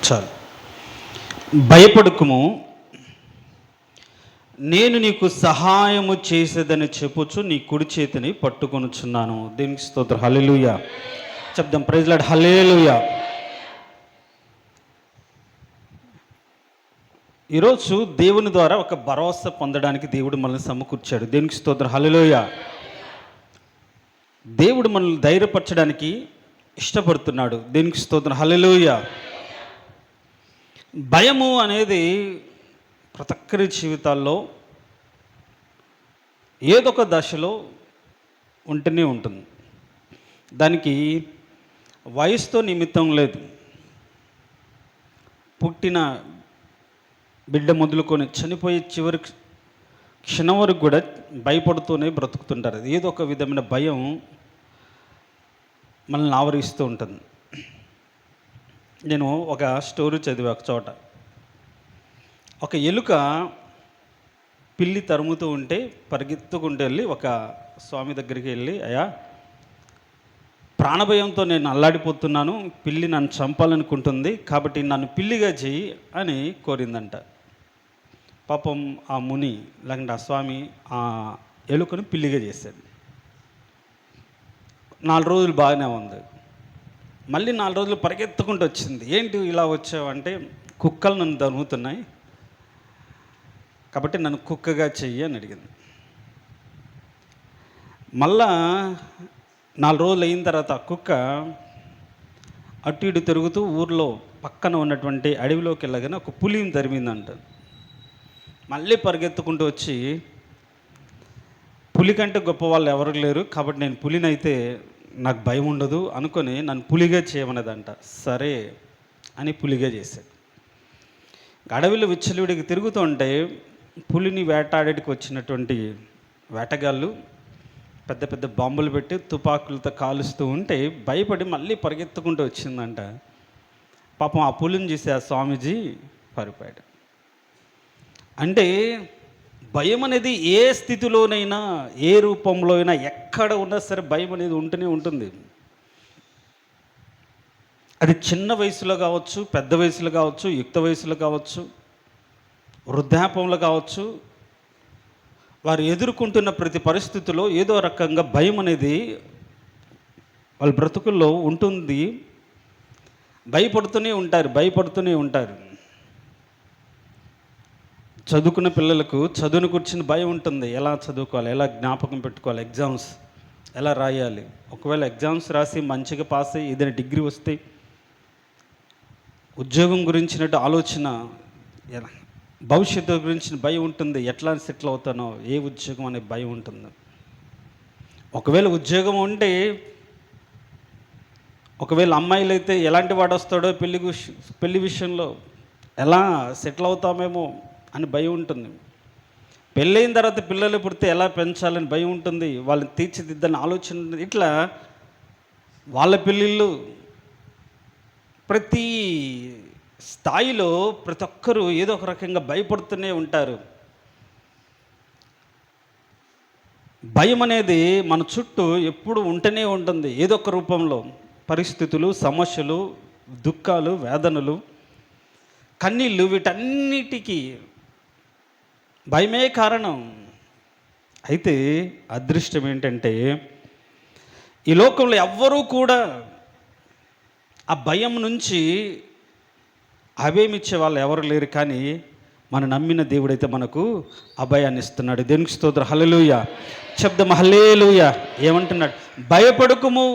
చాలు. భయపడకుము, నేను నీకు సహాయము చేసేదని చెప్పుచు నీ కుడి చేతిని పట్టుకొనుచున్నాను. దేవునికి స్తోత్రం. హల్లెలూయా చెప్దాం. Praise lord. హల్లెలూయా. ఈరోజు దేవుని ద్వారా ఒక భరోసా పొందడానికి దేవుడు మనల్ని సమకూర్చాడు. దేవునికి స్తోత్రం. హల్లెలూయా. దేవుడు మనల్ని ధైర్యపరచడానికి ఇష్టపడుతున్నాడు. దేవునికి స్తోత్రం. హల్లెలూయా. భయము అనేది ప్రతి ఒక్కరి జీవితాల్లో ఏదో ఒక దశలో ఉంటూనే ఉంటుంది. దానికి వయసుతో నిమిత్తం లేదు. పుట్టిన బిడ్డ మొదలుకొని చనిపోయే చివరి క్షణం వరకు కూడా భయపడుతూనే బ్రతుకుతుంటారు. ఏదో ఒక విధమైన భయం మనల్ని ఆవరిస్తూ ఉంటుంది. నేను ఒక స్టోరీ చదివా ఒక చోట. ఒక ఎలుక పిల్లి తరుముతూ ఉంటే పరిగెత్తుకుంటూ వెళ్ళి ఒక స్వామి దగ్గరికి వెళ్ళి, అయ్యా, ప్రాణభయంతో నేను అల్లాడిపోతున్నాను, పిల్లి నన్ను చంపాలనుకుంటుంది, కాబట్టి నన్ను పిల్లిగా చెయ్యి అని కోరిందంట. పాపం ఆ ముని లేకుంటే ఆ స్వామి ఆ ఎలుకను పిల్లిగా చేశాడు. 4 రోజులు బాగానే ఉంది. మళ్ళీ 4 రోజులు పరిగెత్తుకుంటూ వచ్చింది. ఏంటి ఇలా వచ్చావంటే, కుక్కలు నన్ను తరుముతున్నాయి కాబట్టి నన్ను కుక్కగా చెయ్యి అని అడిగింది. మళ్ళా 4 రోజులు అయిన తర్వాత ఆ కుక్క అటు ఇటు తిరుగుతూ ఊర్లో పక్కన ఉన్నటువంటి అడవిలోకి వెళ్ళగానే ఒక పులిని తరిమిందంట. మళ్ళీ పరిగెత్తుకుంటూ వచ్చి, పులి కంటే గొప్ప వాళ్ళు ఎవరు లేరు కాబట్టి నేను పులినైతే నాకు భయం ఉండదు అనుకొని నన్ను పులిగా చేయమన్నదంట. సరే అని పులిగా చేశాడు. అడవిలో విచ్చలవిడికి తిరుగుతూ ఉంటే పులిని వేటాడేటికి వచ్చినటువంటి వేటగాళ్ళు పెద్ద పెద్ద బాంబులు పెట్టి తుపాకులతో కాలుస్తూ ఉంటే భయపడి మళ్ళీ పరిగెత్తుకుంటూ వచ్చిందంట. పాపం ఆ పులిని చూసి ఆ స్వామీజీ పారిపోయాడు. అంటే భయం అనేది ఏ స్థితిలోనైనా, ఏ రూపంలో అయినా, ఎక్కడ ఉన్నా సరే భయం అనేది ఉంటూనే ఉంటుంది. అది చిన్న వయసులో కావచ్చు, పెద్ద వయసులో కావచ్చు, యుక్త వయసులో కావచ్చు, వృద్ధాపంలో కావచ్చు, వారు ఎదుర్కొంటున్న ప్రతి పరిస్థితిలో ఏదో రకంగా భయం అనేది వాళ్ళ బ్రతుకుల్లో ఉంటుంది. భయపడుతూనే ఉంటారు. చదువుకున్న పిల్లలకు చదువును కూర్చుని భయం ఉంటుంది. ఎలా చదువుకోవాలి, ఎలా జ్ఞాపకం పెట్టుకోవాలి, ఎగ్జామ్స్ ఎలా రాయాలి, ఒకవేళ ఎగ్జామ్స్ రాసి మంచిగా పాస్ అయ్యి ఏదైనా డిగ్రీ వస్తే ఉద్యోగం గురించినట్టు ఆలోచన, భవిష్యత్తు గురించిన భయం ఉంటుంది. ఎట్లా సెటిల్ అవుతానో, ఏ ఉద్యోగం అనే భయం ఉంటుంది. ఒకవేళ ఉద్యోగం ఉంటే, ఒకవేళ అమ్మాయిలు అయితే ఎలాంటి వాడు వస్తాడో పెళ్లి విషయంలో ఎలా సెటిల్ అవుతామేమో అని భయం ఉంటుంది. పెళ్ళైన తర్వాత పిల్లలు పుడితే ఎలా పెంచాలని భయం ఉంటుంది. వాళ్ళని తీర్చిదిద్దని ఆలోచన ఉంటుంది. ఇట్లా వాళ్ళ పెళ్ళిళ్ళు ప్రతి స్థాయిలో ప్రతి ఒక్కరూ ఏదో ఒక రకంగా భయపడుతూనే ఉంటారు. భయం అనేది మన చుట్టూ ఎప్పుడు ఉంటూనే ఉంటుంది. ఏదో ఒక రూపంలో పరిస్థితులు, సమస్యలు, దుఃఖాలు, వేదనలు, కన్నీళ్ళు, వీటన్నిటికీ భయమే కారణం. అయితే అదృష్టం ఏంటంటే, ఈ లోకంలో ఎవ్వరూ కూడా ఆ భయం నుంచి అభయమిచ్చే వాళ్ళు ఎవరు లేరు. కానీ మనం నమ్మిన దేవుడైతే మనకు అభయాన్ని ఇస్తున్నాడు. దేవునికి స్తోత్రం. హల్లెలూయా చెప్దాం. హల్లెలూయా. ఏమంటున్నాడు? భయపడకుము,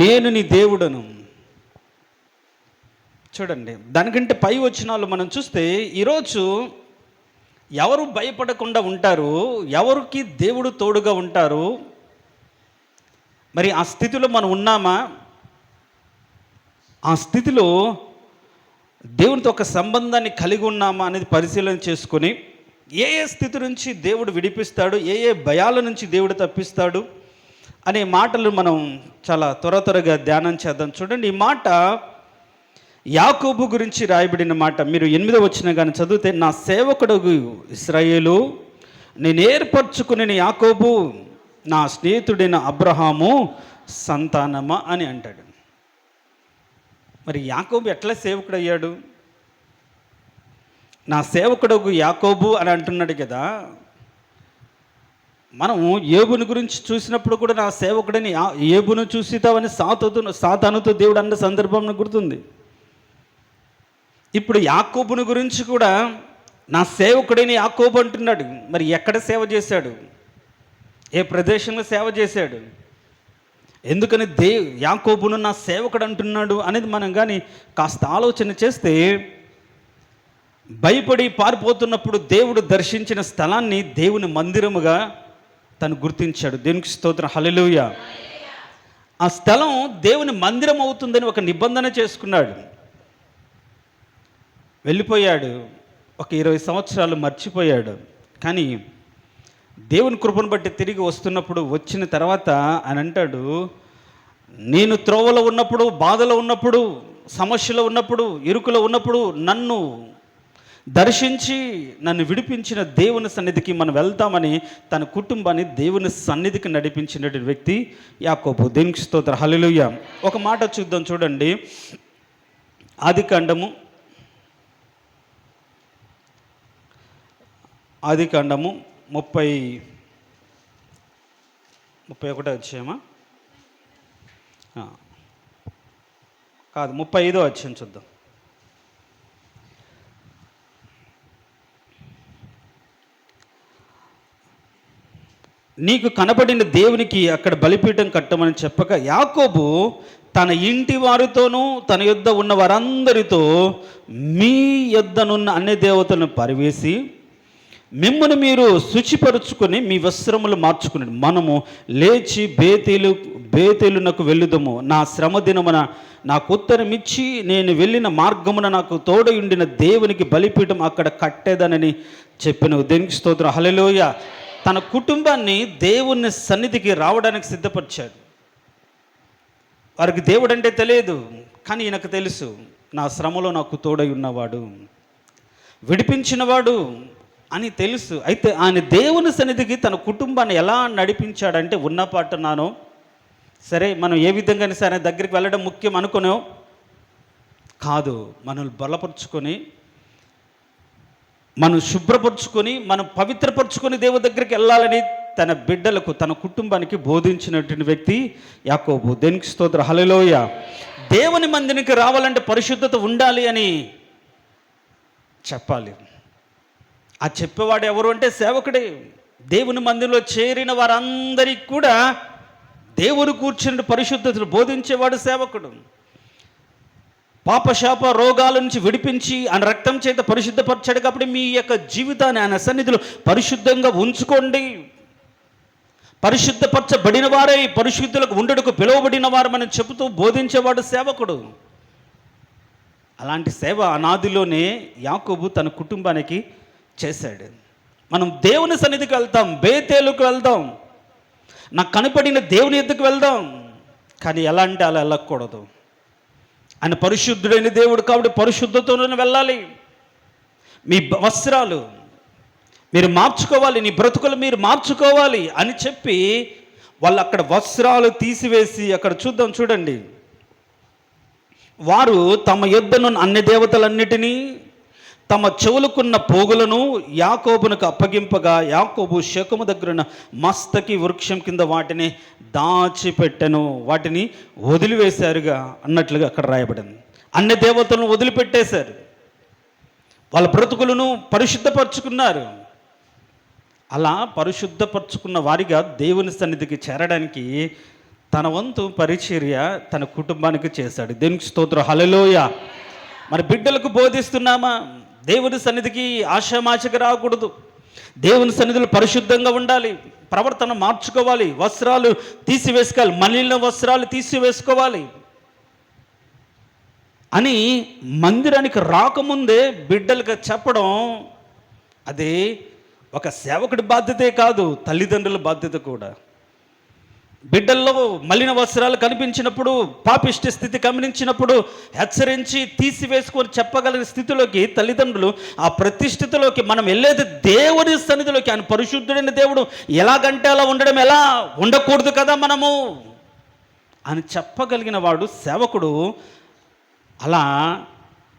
నేను నీ దేవుడను. చూడండి, దానికంటే పై వచనాలు మనం చూస్తే ఈరోజు ఎవరు భయపడకుండా ఉంటారు, ఎవరికి దేవుడు తోడుగా ఉంటారు, మరి ఆ స్థితిలో మనం ఉన్నామా? ఆ స్థితిలో దేవునితో ఒక సంబంధాన్ని కలిగి ఉన్నామా అనేది పరిశీలన చేసుకొని, ఏ స్థితి నుంచి దేవుడు విడిపిస్తాడు, ఏ భయాల నుంచి దేవుడు తప్పిస్తాడు అనే మాటలు మనం చాలా త్వరగా ధ్యానం చేద్దాం. చూడండి, ఈ మాట యాకోబు గురించి రాయబడిన మాట. మీరు 8వ వచనం కానీ చదివితే, నా సేవకుడు ఇశ్రాయేలు, నేను ఏర్పరచుకుని యాకోబు, నా స్నేహితుడైన అబ్రహాము సంతానమా అని అంటాడు. మరి యాకోబు ఎట్లా సేవకుడు అయ్యాడు? నా సేవకుడు యాకోబు అని అంటున్నాడు కదా. మనం యోబుని గురించి చూసినప్పుడు కూడా నా సేవకుడని యోబును చూసితావని సాతానుతో దేవుడు అన్న సందర్భం గుర్తుంది. ఇప్పుడు యాకోబుని గురించి కూడా నా సేవకుడని యాకోబు అంటున్నాడు. మరి ఎక్కడ సేవ చేశాడు? ఏ ప్రదేశంలో సేవ చేశాడు? ఎందుకని యాకోబును నా సేవకుడు అంటున్నాడు అనేది మనం కానీ కాస్త ఆలోచన చేస్తే, భయపడి పారిపోతున్నప్పుడు దేవుడు దర్శించిన స్థలాన్ని దేవుని మందిరముగా తను గుర్తించాడు. దేవునికి స్తోత్రం, హల్లెలూయా. ఆ స్థలం దేవుని మందిరం అవుతుందని ఒక నిబంధన చేసుకున్నాడు. వెళ్ళిపోయాడు, ఒక 20 సంవత్సరాలు మర్చిపోయాడు. కానీ దేవుని కృపను బట్టి తిరిగి వస్తున్నప్పుడు, వచ్చిన తర్వాత ఆయన అంటాడు, నేను త్రోవలో ఉన్నప్పుడు, బాధలో ఉన్నప్పుడు, సమస్యలో ఉన్నప్పుడు, ఇరుకులో ఉన్నప్పుడు నన్ను దర్శించి నన్ను విడిపించిన దేవుని సన్నిధికి మనం వెళ్తామని తన కుటుంబాన్ని దేవుని సన్నిధికి నడిపించినటువంటి వ్యక్తి యాకోబు. దేవునికి స్తోత్రం, హల్లెలూయా. ఒక మాట చూద్దాం, చూడండి. ఆదికాండము 31 అధ్యాయమా కాదు, 35 అధ్యాయం చూద్దాం. నీకు కనబడిన దేవునికి అక్కడ బలిపీఠం కట్టమని చెప్పగా, యాకోబు తన ఇంటి వారితోనూ తన యొద్ద ఉన్న వారందరితో మీ యొద్దనున్న అన్య దేవతలను పరివేసి మిమ్మల్ని మీరు శుచిపరుచుకొని మీ వస్త్రములు మార్చుకుని మనము లేచి బేతేలునకు వెళ్ళుదము. నా శ్రమ దినమున నాకు ఉత్తరమిచ్చి నేను వెళ్ళిన మార్గమున నాకు తోడయుండిన దేవునికి బలిపీఠం అక్కడ కట్టేదనని చెప్పిన. దేవునికి స్తోత్రం, హల్లెలూయా. తన కుటుంబాన్ని దేవుని సన్నిధికి రావడానికి సిద్ధపరిచాడు. వారికి దేవుడు అంటే తెలియదు, కానీ ఈయనకు తెలుసు, నా శ్రమలో నాకు తోడై ఉన్నవాడు, విడిపించినవాడు అని తెలుసు. అయితే ఆయన దేవుని సన్నిధికి తన కుటుంబాన్ని ఎలా నడిపించాడంటే, ఉన్న పాటున్నాను సరే, మనం ఏ విధంగా సరే దగ్గరికి వెళ్ళడం ముఖ్యం అనుకునే కాదు, మనల్ని బలపరుచుకొని, మనం శుభ్రపరుచుకొని, మనం పవిత్రపరుచుకొని దేవుని దగ్గరికి వెళ్ళాలని తన బిడ్డలకు, తన కుటుంబానికి బోధించినటువంటి వ్యక్తి యాకోబు. దేవునికి స్తోత్రం, హల్లెలూయా. దేవుని మందిరికి రావాలంటే పరిశుద్ధత ఉండాలి అని చెప్పాలి. ఆ చెప్పేవాడు ఎవరు అంటే సేవకుడే. దేవుని మందిరంలో చేరిన వారందరికీ కూడా దేవుని కూర్చుని పరిశుద్ధతను బోధించేవాడు సేవకుడు. పాపశాప రోగాల నుంచి విడిపించి ఆయన రక్తం చేత పరిశుద్ధపరచాడు. కాబట్టి మీ యొక్క జీవితాన్ని ఆయన సన్నిధిలో పరిశుద్ధంగా ఉంచుకోండి. పరిశుద్ధపరచబడిన వారై పరిశుద్ధులకు ఉండడుకు పిలువబడిన వారు మనం చెబుతూ బోధించేవాడు సేవకుడు. అలాంటి సేవ అనాదిలోనే యాకోబు తన కుటుంబానికి చేశాడు. మనం దేవుని సన్నిధికి వెళ్తాం, బేతేలుకు వెళ్దాం, నాకు కనపడిన దేవుని ఎద్దుకు వెళ్దాం. కానీ ఎలా అంటే అలా వెళ్ళకూడదు. ఆయన పరిశుద్ధుడైన దేవుడు కాబట్టి పరిశుద్ధతోనే వెళ్ళాలి. మీ వస్త్రాలు మీరు మార్చుకోవాలి, నీ బ్రతుకులు మీరు మార్చుకోవాలి అని చెప్పి వాళ్ళు అక్కడ వస్త్రాలు తీసివేసి, అక్కడ చూద్దాం, చూడండి, వారు తమ యొద్దనున్న అన్య దేవతలన్నిటినీ తమ చెవులకున్న పోగులను యాకోబునకు అప్పగింపగా, యాకోబు శకుము దగ్గరున్న మస్తకి వృక్షం కింద వాటిని దాచిపెట్టెను, వాటిని వదిలివేశారుగా అన్నట్లుగా అక్కడ రాయబడింది. అన్య దేవతలను వదిలిపెట్టేశారు, వాళ్ళ బ్రతుకులను పరిశుద్ధపరచుకున్నారు. అలా పరిశుద్ధపరచుకున్న వారిగా దేవుని సన్నిధికి చేరడానికి తన వంతు పరిచర్య తన కుటుంబానికి చేశాడు. దేవునికి స్తోత్రం, హల్లెలూయా. మరి బిడ్డలకు బోధిస్తున్నామా? దేవుని సన్నిధికి ఆషామాషగా రాకూడదు, దేవుని సన్నిధిలో పరిశుద్ధంగా ఉండాలి, ప్రవర్తన మార్చుకోవాలి, వస్త్రాలు తీసివేసుకోవాలి, మలిన వస్త్రాలు తీసివేసుకోవాలి అని మందిరానికి రాకముందే బిడ్డలకు చెప్పడం, అది ఒక సేవకుడి బాధ్యతే కాదు, తల్లిదండ్రుల బాధ్యత కూడా. బిడ్డల్లో మలిన వస్త్రాలు కనిపించినప్పుడు, పాపిష్టి స్థితి గమనించినప్పుడు హెచ్చరించి తీసివేసుకొని చెప్పగలిగిన స్థితిలోకి తల్లిదండ్రులు, ఆ ప్రతిష్ఠితిలోకి మనం వెళ్ళేది దేవుని సన్నిధిలోకి. ఆయన పరిశుద్ధుడైన దేవుడు, ఎలాగంటే అలా ఉండడం, ఎలా ఉండకూడదు కదా మనము అని చెప్పగలిగిన వాడు సేవకుడు. అలా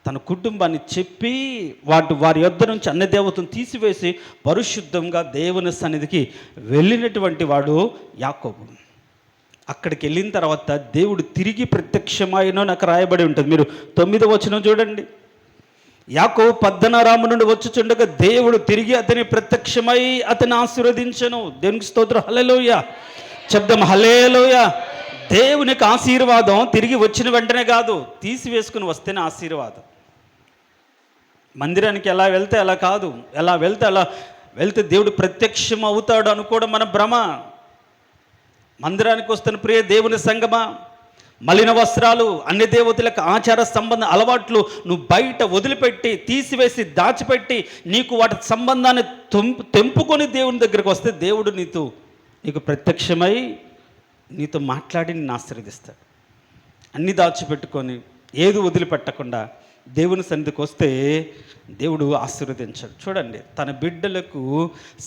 తన కుటుంబాన్ని చెప్పి వారి యొద్ద నుంచి అన్ని దేవతను తీసివేసి పరిశుద్ధంగా దేవుని సన్నిధికి వెళ్ళినటువంటి వాడు యాకోబు. అక్కడికి వెళ్ళిన తర్వాత దేవుడు తిరిగి ప్రత్యక్షమైన నాకు రాయబడి ఉంటుంది. మీరు 9వ వచనం చూడండి. యాకోబు పద్దనరాము నుండి వచ్చుచుండగా దేవుడు తిరిగి అతని ప్రత్యక్షమై అతని ఆశీర్వదించను. దేవునికి స్తోత్రం, హల్లెలూయా చెప్దాం, హల్లెలూయా. దేవునికి ఆశీర్వాదం తిరిగి వచ్చిన వెంటనే కాదు, తీసివేసుకుని వస్తేనే ఆశీర్వాదం. మందిరానికి ఎలా వెళ్తే అలా కాదు, ఎలా వెళ్తే దేవుడు ప్రత్యక్షం అవుతాడు అనుకోవడం మన భ్రమ. మందిరానికి వస్తున్న ప్రియ దేవుని సంగమా, మలిన వస్త్రాలు, అన్ని దేవతలకు ఆచార సంబంధ అలవాట్లు నువ్వు బయట వదిలిపెట్టి, తీసివేసి, దాచిపెట్టి, నీకు వాటి సంబంధాన్ని తెంపుకొని దేవుని దగ్గరికి వస్తే దేవుడు నీకు ప్రత్యక్షమై నీతో మాట్లాడి నిన్ను ఆశీర్వదిస్తాడు. అన్నీ దాచిపెట్టుకొని ఏది వదిలిపెట్టకుండా దేవుని సన్నిధికి వస్తే దేవుడు ఆశీర్వదించాడు. చూడండి, తన బిడ్డలకు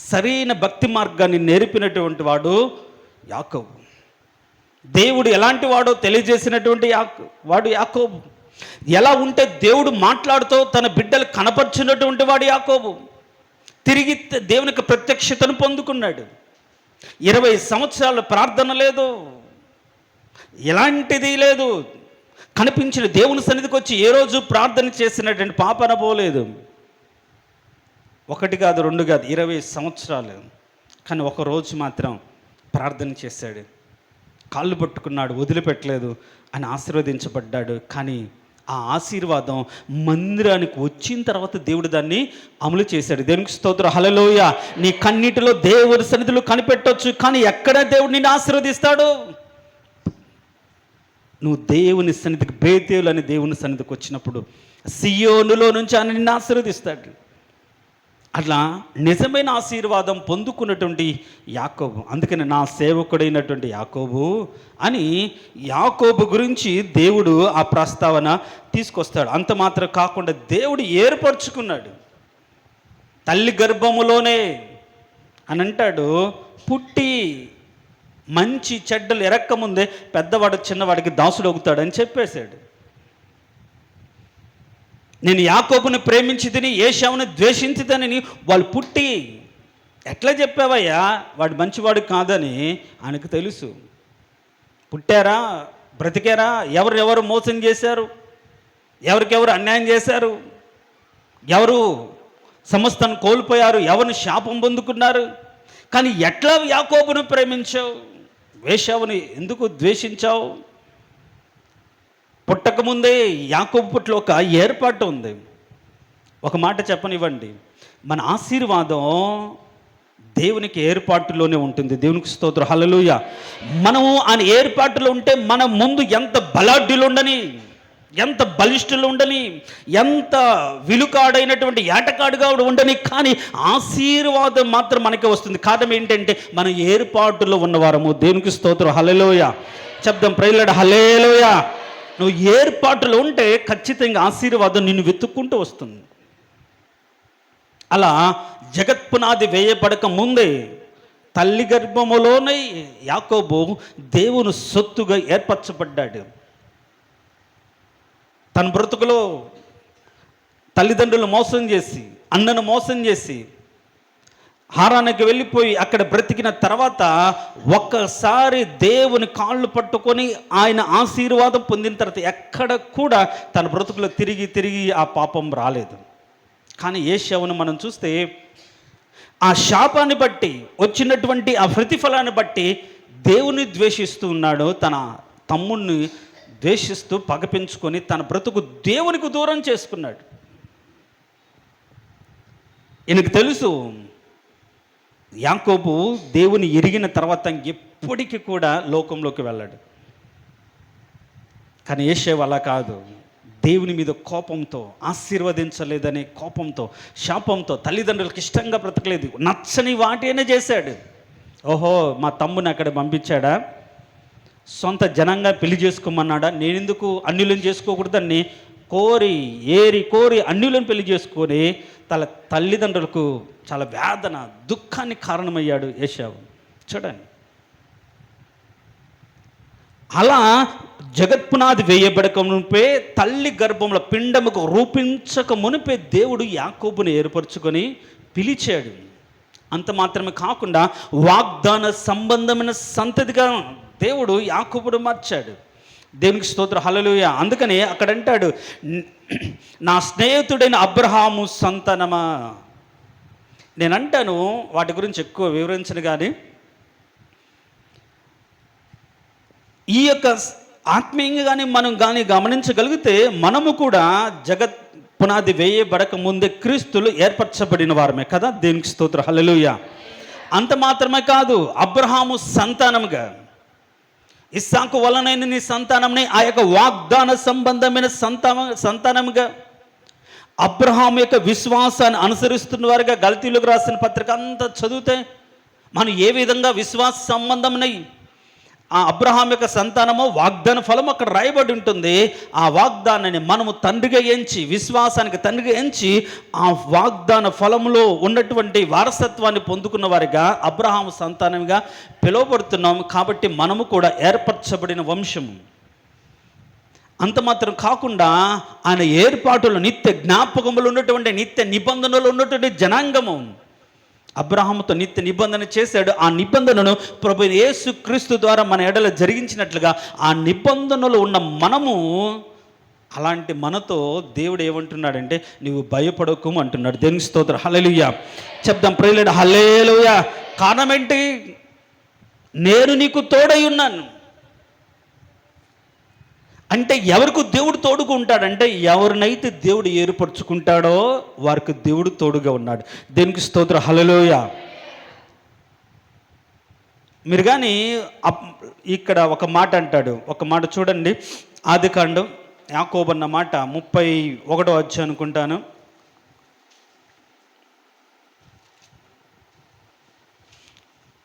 సరైన భక్తి మార్గాన్ని నేర్పినటువంటి వాడు యాకోబు. దేవుడు ఎలాంటి వాడో తెలియజేసినటువంటి వాడు యాకోబు. ఎలా ఉంటే దేవుడు మాట్లాడుతూ తన బిడ్డలు కనపరిచినటువంటి వాడు యాకోబు. తిరిగి దేవునికి ప్రత్యక్షతను పొందుకున్నాడు. 20 సంవత్సరాలు ప్రార్థన లేదు, ఎలాంటిది లేదు. కనిపించిన దేవుని సన్నిధికి వచ్చి ఏ రోజు ప్రార్థన చేసినటువంటి పాపన పోలేదు. 1 కాదు 2 కాదు 20 సంవత్సరాలు. కానీ ఒకరోజు మాత్రం ప్రార్థన చేశాడు, కాళ్ళు పట్టుకున్నాడు, వదిలిపెట్టలేదు, అని ఆశీర్వదించబడ్డాడు. కానీ ఆ ఆశీర్వాదం మందిరానికి వచ్చిన తర్వాత దేవుడు దాన్ని అమలు చేశాడు. దేవునికి స్తోత్రం, హల్లెలూయా. నీ కన్నీటిలో దేవుడి సన్నిధిలో కనిపెట్టొచ్చు, కానీ ఎక్కడ దేవుడు నిన్ను ఆశీర్వదిస్తాడు? నువ్వు దేవుని సన్నిధికి, బేతేలు అని దేవుని సన్నిధికి వచ్చినప్పుడు సియోనులో నుంచి ఆయన నిన్ను ఆశీర్వదిస్తాడు. అట్లా నిజమైన ఆశీర్వాదం పొందుకున్నటువంటి యాకోబు. అందుకని నా సేవకుడైనటువంటి యాకోబు అని యాకోబు గురించి దేవుడు ఆ ప్రస్తావన తీసుకొస్తాడు. అంత మాత్రం కాకుండా దేవుడు ఏర్పరచుకున్నాడు. తల్లి గర్భములోనే అని అంటాడు, పుట్టి మంచి చెడ్డలు ఎరక్కముందే పెద్దవాడు చిన్నవాడికి దాసుడు అవుతాడని చెప్పేశాడు. నేను యాకోబుని ప్రేమించితిని, ఏశావుని ద్వేషించితని వాళ్ళు పుట్టి ఎట్లా చెప్పావయ్యా వాడు మంచివాడు కాదని ఆయనకు తెలుసు. పుట్టారా, బ్రతికారా, ఎవరెవరు మోసం చేశారు, ఎవరికెవరు అన్యాయం చేశారు, ఎవరు సమస్తాన్ని కోల్పోయారు, ఎవరిని శాపం పొందుకున్నారు. కానీ ఎట్లా యాకోబును ప్రేమించావు, ఏశావుని ఎందుకు ద్వేషించావు? పుట్టకముందే యాకోబు పుట్ల ఒక ఏర్పాటు ఉంది. ఒక మాట చెప్పనివ్వండి, మన ఆశీర్వాదం దేవునికి ఏర్పాటులోనే ఉంటుంది. దేవునికి స్తోత్రం, హల్లెలూయా. మనము ఆయన ఏర్పాటులో ఉంటే మన ముందు ఎంత బలాఢ్యులు ఉండని, ఎంత బలిష్ఠులు ఉండని, ఎంత విలుకాడైనటువంటి ఏటకాడుగా ఉండని, కానీ ఆశీర్వాదం మాత్రం మనకే వస్తుంది. కారణం ఏంటంటే మనం ఏర్పాటులో ఉన్నవారము. దేవునికి స్తోత్రం, హల్లెలూయా చెప్దాం, ప్రైలడ్ హల్లెలూయా. నువ్వు ఏర్పాటులో ఉంటే ఖచ్చితంగా ఆశీర్వాదం నిన్ను వెతుక్కుంటూ వస్తుంది. అలా జగత్పునాది వేయబడక ముందే తల్లి గర్భములోనే యాకోబు దేవుని సొత్తుగా ఏర్పరచబడ్డాడు. తన బ్రతుకులో తల్లిదండ్రులు మోసం చేసి, అన్నను మోసం చేసి హారానికి వెళ్ళిపోయి అక్కడ బ్రతికిన తర్వాత ఒక్కసారి దేవుని కాళ్ళు పట్టుకొని ఆయన ఆశీర్వాదం పొందిన తర్వాత ఎక్కడ కూడా తన బ్రతుకులో తిరిగి ఆ పాపం రాలేదు. కానీ ఏశావును మనం చూస్తే ఆ శాపాన్ని బట్టి వచ్చినటువంటి ఆ ప్రతిఫలాన్ని బట్టి దేవుని ద్వేషిస్తూ ఉన్నాడు. తన తమ్ముడిని ద్వేషిస్తూ పగ పెంచుకొని తన బ్రతుకు దేవునికి దూరం చేసుకున్నాడు. ఈయనకు తెలుసు యాకోబు దేవుని ఎరిగిన తర్వాత ఎప్పటికీ కూడా లోకంలోకి వెళ్ళాడు. కానీ ఏశావు అలా కాదు. దేవుని మీద కోపంతో, ఆశీర్వదించలేదనే కోపంతో, శాపంతో, తల్లిదండ్రులకు ఇష్టంగా బ్రతకలేదు, నచ్చని వాటినే చేశాడు. ఓహో, మా తమ్ముని అక్కడ పంపించాడా, సొంత జనంగా పెళ్లి చేసుకోమన్నాడా? నేనెందుకు అన్యులను చేసుకోకూడదని కోరి అన్యులను పెళ్లి చేసుకొని తన తల్లిదండ్రులకు చాలా వేదన, దుఃఖానికి కారణమయ్యాడు ఏశావు. చూడండి, అలా జగత్పునాది వేయబడక మునిపే, తల్లి గర్భంలో పిండముకు రూపించక మునిపే దేవుడు యాకోబుని ఏర్పరచుకొని పిలిచాడు. అంత మాత్రమే కాకుండా వాగ్దాన సంబంధమైన సంతతిగా దేవుడు యాకోబును మార్చాడు. దేవునికి స్తోత్రం, హల్లెలూయా. అందుకని అక్కడ అంటాడు, నా స్నేహితుడైన అబ్రహాము సంతానమా. నేను అంటాను, వాటి గురించి ఎక్కువ వివరించను, కానీ ఈ యొక్క ఆత్మీయంగా కానీ మనం కానీ గమనించగలిగితే, మనము కూడా జగత్ పునాది వేయబడక ముందే క్రీస్తులు ఏర్పరచబడిన వారమే కదా. దేవునికి స్తోత్రం, హల్లెలూయా. అంత మాత్రమే కాదు, అబ్రహాము సంతానముగా, ఇస్సాకు వలనైన నీ సంతానంని, ఆ యొక్క వాగ్దాన సంబంధమైన సంతానముగా, అబ్రహాము యొక్క విశ్వాసాన్ని అనుసరిస్తున్న వారుగా గలతీయులకు రాసిన పత్రిక అంతా చదివితే మనం ఏ విధంగా విశ్వాస సంబంధంనై ఆ అబ్రహాం యొక్క సంతానము వాగ్దాన ఫలం అక్కడ రాయబడి ఉంటుంది. ఆ వాగ్దానాన్ని మనము తండ్రిగా ఎంచి, విశ్వాసానికి తండ్రిగా ఎంచి, ఆ వాగ్దాన ఫలములో ఉన్నటువంటి వారసత్వాన్ని పొందుకున్న వారిగా అబ్రహాం సంతానంగా పిలువబడుతున్నాము. కాబట్టి మనము కూడా ఏర్పరచబడిన వంశము. అంత మాత్రం కాకుండా ఆయన ఏర్పాటులో నిత్య జ్ఞాపకములు ఉన్నటువంటి, నిత్య నిబంధనలు ఉన్నటువంటి జనాంగము. అబ్రహాముతో నిత్య నిబంధన చేశాడు. ఆ నిబంధనను ప్రభు యేసు క్రీస్తు ద్వారా మన ఎడల జరిగించినట్లుగా ఆ నిబంధనలు ఉన్న మనము, అలాంటి మనతో దేవుడు ఏమంటున్నాడంటే, నీవు భయపడకు అంటున్నాడు. దేవునికి స్తోత్రం, హల్లెలూయా. చెప్దాం, ప్రియులారా, హల్లెలూయా. కారణం ఏంటి? నేను నీకు తోడై ఉన్నాను అంటే ఎవరికి దేవుడు తోడుగా ఉంటాడంటే, ఎవరినైతే దేవుడు ఏర్పరచుకుంటాడో వారికి దేవుడు తోడుగా ఉన్నాడు. దేనికి స్తోత్రం, హల్లెలూయా. మీరు కానీ ఇక్కడ ఒక మాట అంటాడు, ఒక మాట చూడండి. ఆదికాండం యాకోబు అన్న మాట 31వ అధ్యాయం అనుకుంటాను,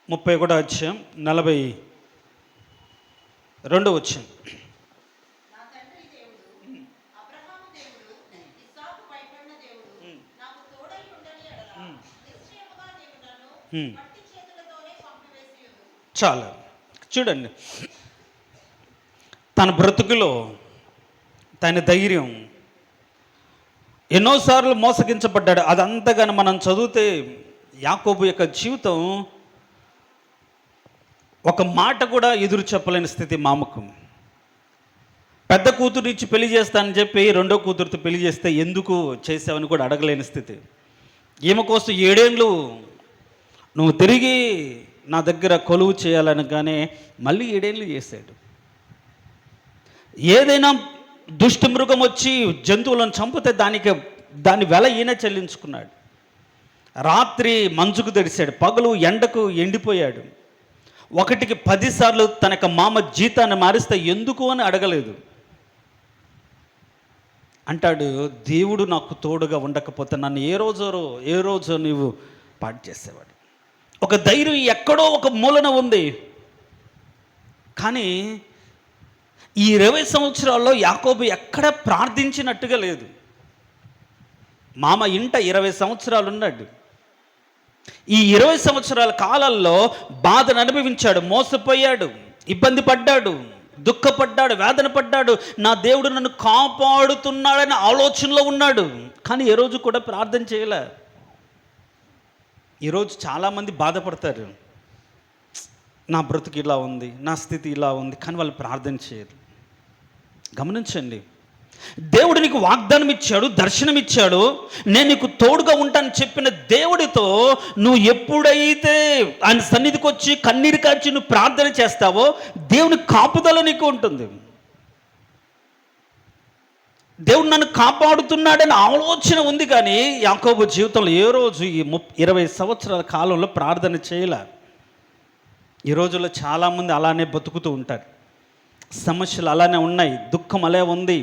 31వ అధ్యాయం 42వ వచనం. చాలా చూడండి, తన బ్రతుకులో తన ధైర్యం, ఎన్నోసార్లు మోసగించబడ్డాడు. అదంతగాని మనం చదివితే యాకోబు యొక్క జీవితం ఒక మాట కూడా ఎదురు చెప్పలేని స్థితి. మామకు పెద్ద కూతురు ఇచ్చి పెళ్లి చేస్తానని చెప్పి రెండో కూతురుతో పెళ్లి చేస్తే ఎందుకు చేసావని కూడా అడగలేని స్థితి. ఈమె కోసం 7 ఏళ్ళు నువ్వు తిరిగి నా దగ్గర కొలువు చేయాలనగానే మళ్ళీ 7 ఏళ్ళు చేశాడు. ఏదైనా దుష్ట మృగం వచ్చి జంతువులను చంపితే దాని వెల ఈయన చెల్లించుకున్నాడు. రాత్రి మంచుకు తెరిశాడు, పగలు ఎండకు ఎండిపోయాడు. 1కి 10 సార్లు తన యొక్క మామ జీతాన్ని మారిస్తే ఎందుకు అని అడగలేదు. అంటాడు, దేవుడు నాకు తోడుగా ఉండకపోతే నన్ను ఏ రోజు నీవు పాడు చేసేవాడు. ఒక ధైర్యం ఎక్కడో ఒక మూలన ఉంది. కానీ ఈ 20 సంవత్సరాల్లో యాకోబు ఎక్కడ ప్రార్థించినట్టుగా లేదు. మామ ఇంట 20 సంవత్సరాలు ఉన్నాడు. ఈ 20 సంవత్సరాల కాలంలో బాధను అనుభవించాడు, మోసపోయాడు, ఇబ్బంది పడ్డాడు, దుఃఖపడ్డాడు, వేదన పడ్డాడు. నా దేవుడు నన్ను కాపాడుతున్నాడని ఆలోచనలో ఉన్నాడు. కానీ ఏ రోజు కూడా ప్రార్థన చేయలే. ఈరోజు చాలామంది బాధపడతారు, నా బ్రతుకు ఇలా ఉంది, నా స్థితి ఇలా ఉంది, కానీ వాళ్ళు ప్రార్థన చేయరు. గమనించండి, దేవుడు నీకు వాగ్దానం ఇచ్చాడు, దర్శనం ఇచ్చాడు, నేను నీకు తోడుగా ఉంటాను చెప్పిన దేవుడితో నువ్వు ఎప్పుడైతే ఆయన సన్నిధికి వచ్చి కన్నీరు కార్చి నువ్వు ప్రార్థన చేస్తావో దేవుని కాపుదల నీకు ఉంటుంది. దేవుడు నన్ను కాపాడుతున్నాడని ఆలోచన ఉంది. కానీ యాకోబు జీవితంలో ఏ రోజు ఈ 20 సంవత్సరాల కాలంలో ప్రార్థన చేయలే. ఈ రోజుల్లో చాలామంది అలానే బతుకుతూ ఉంటారు. సమస్యలు అలానే ఉన్నాయి, దుఃఖం అలా ఉంది,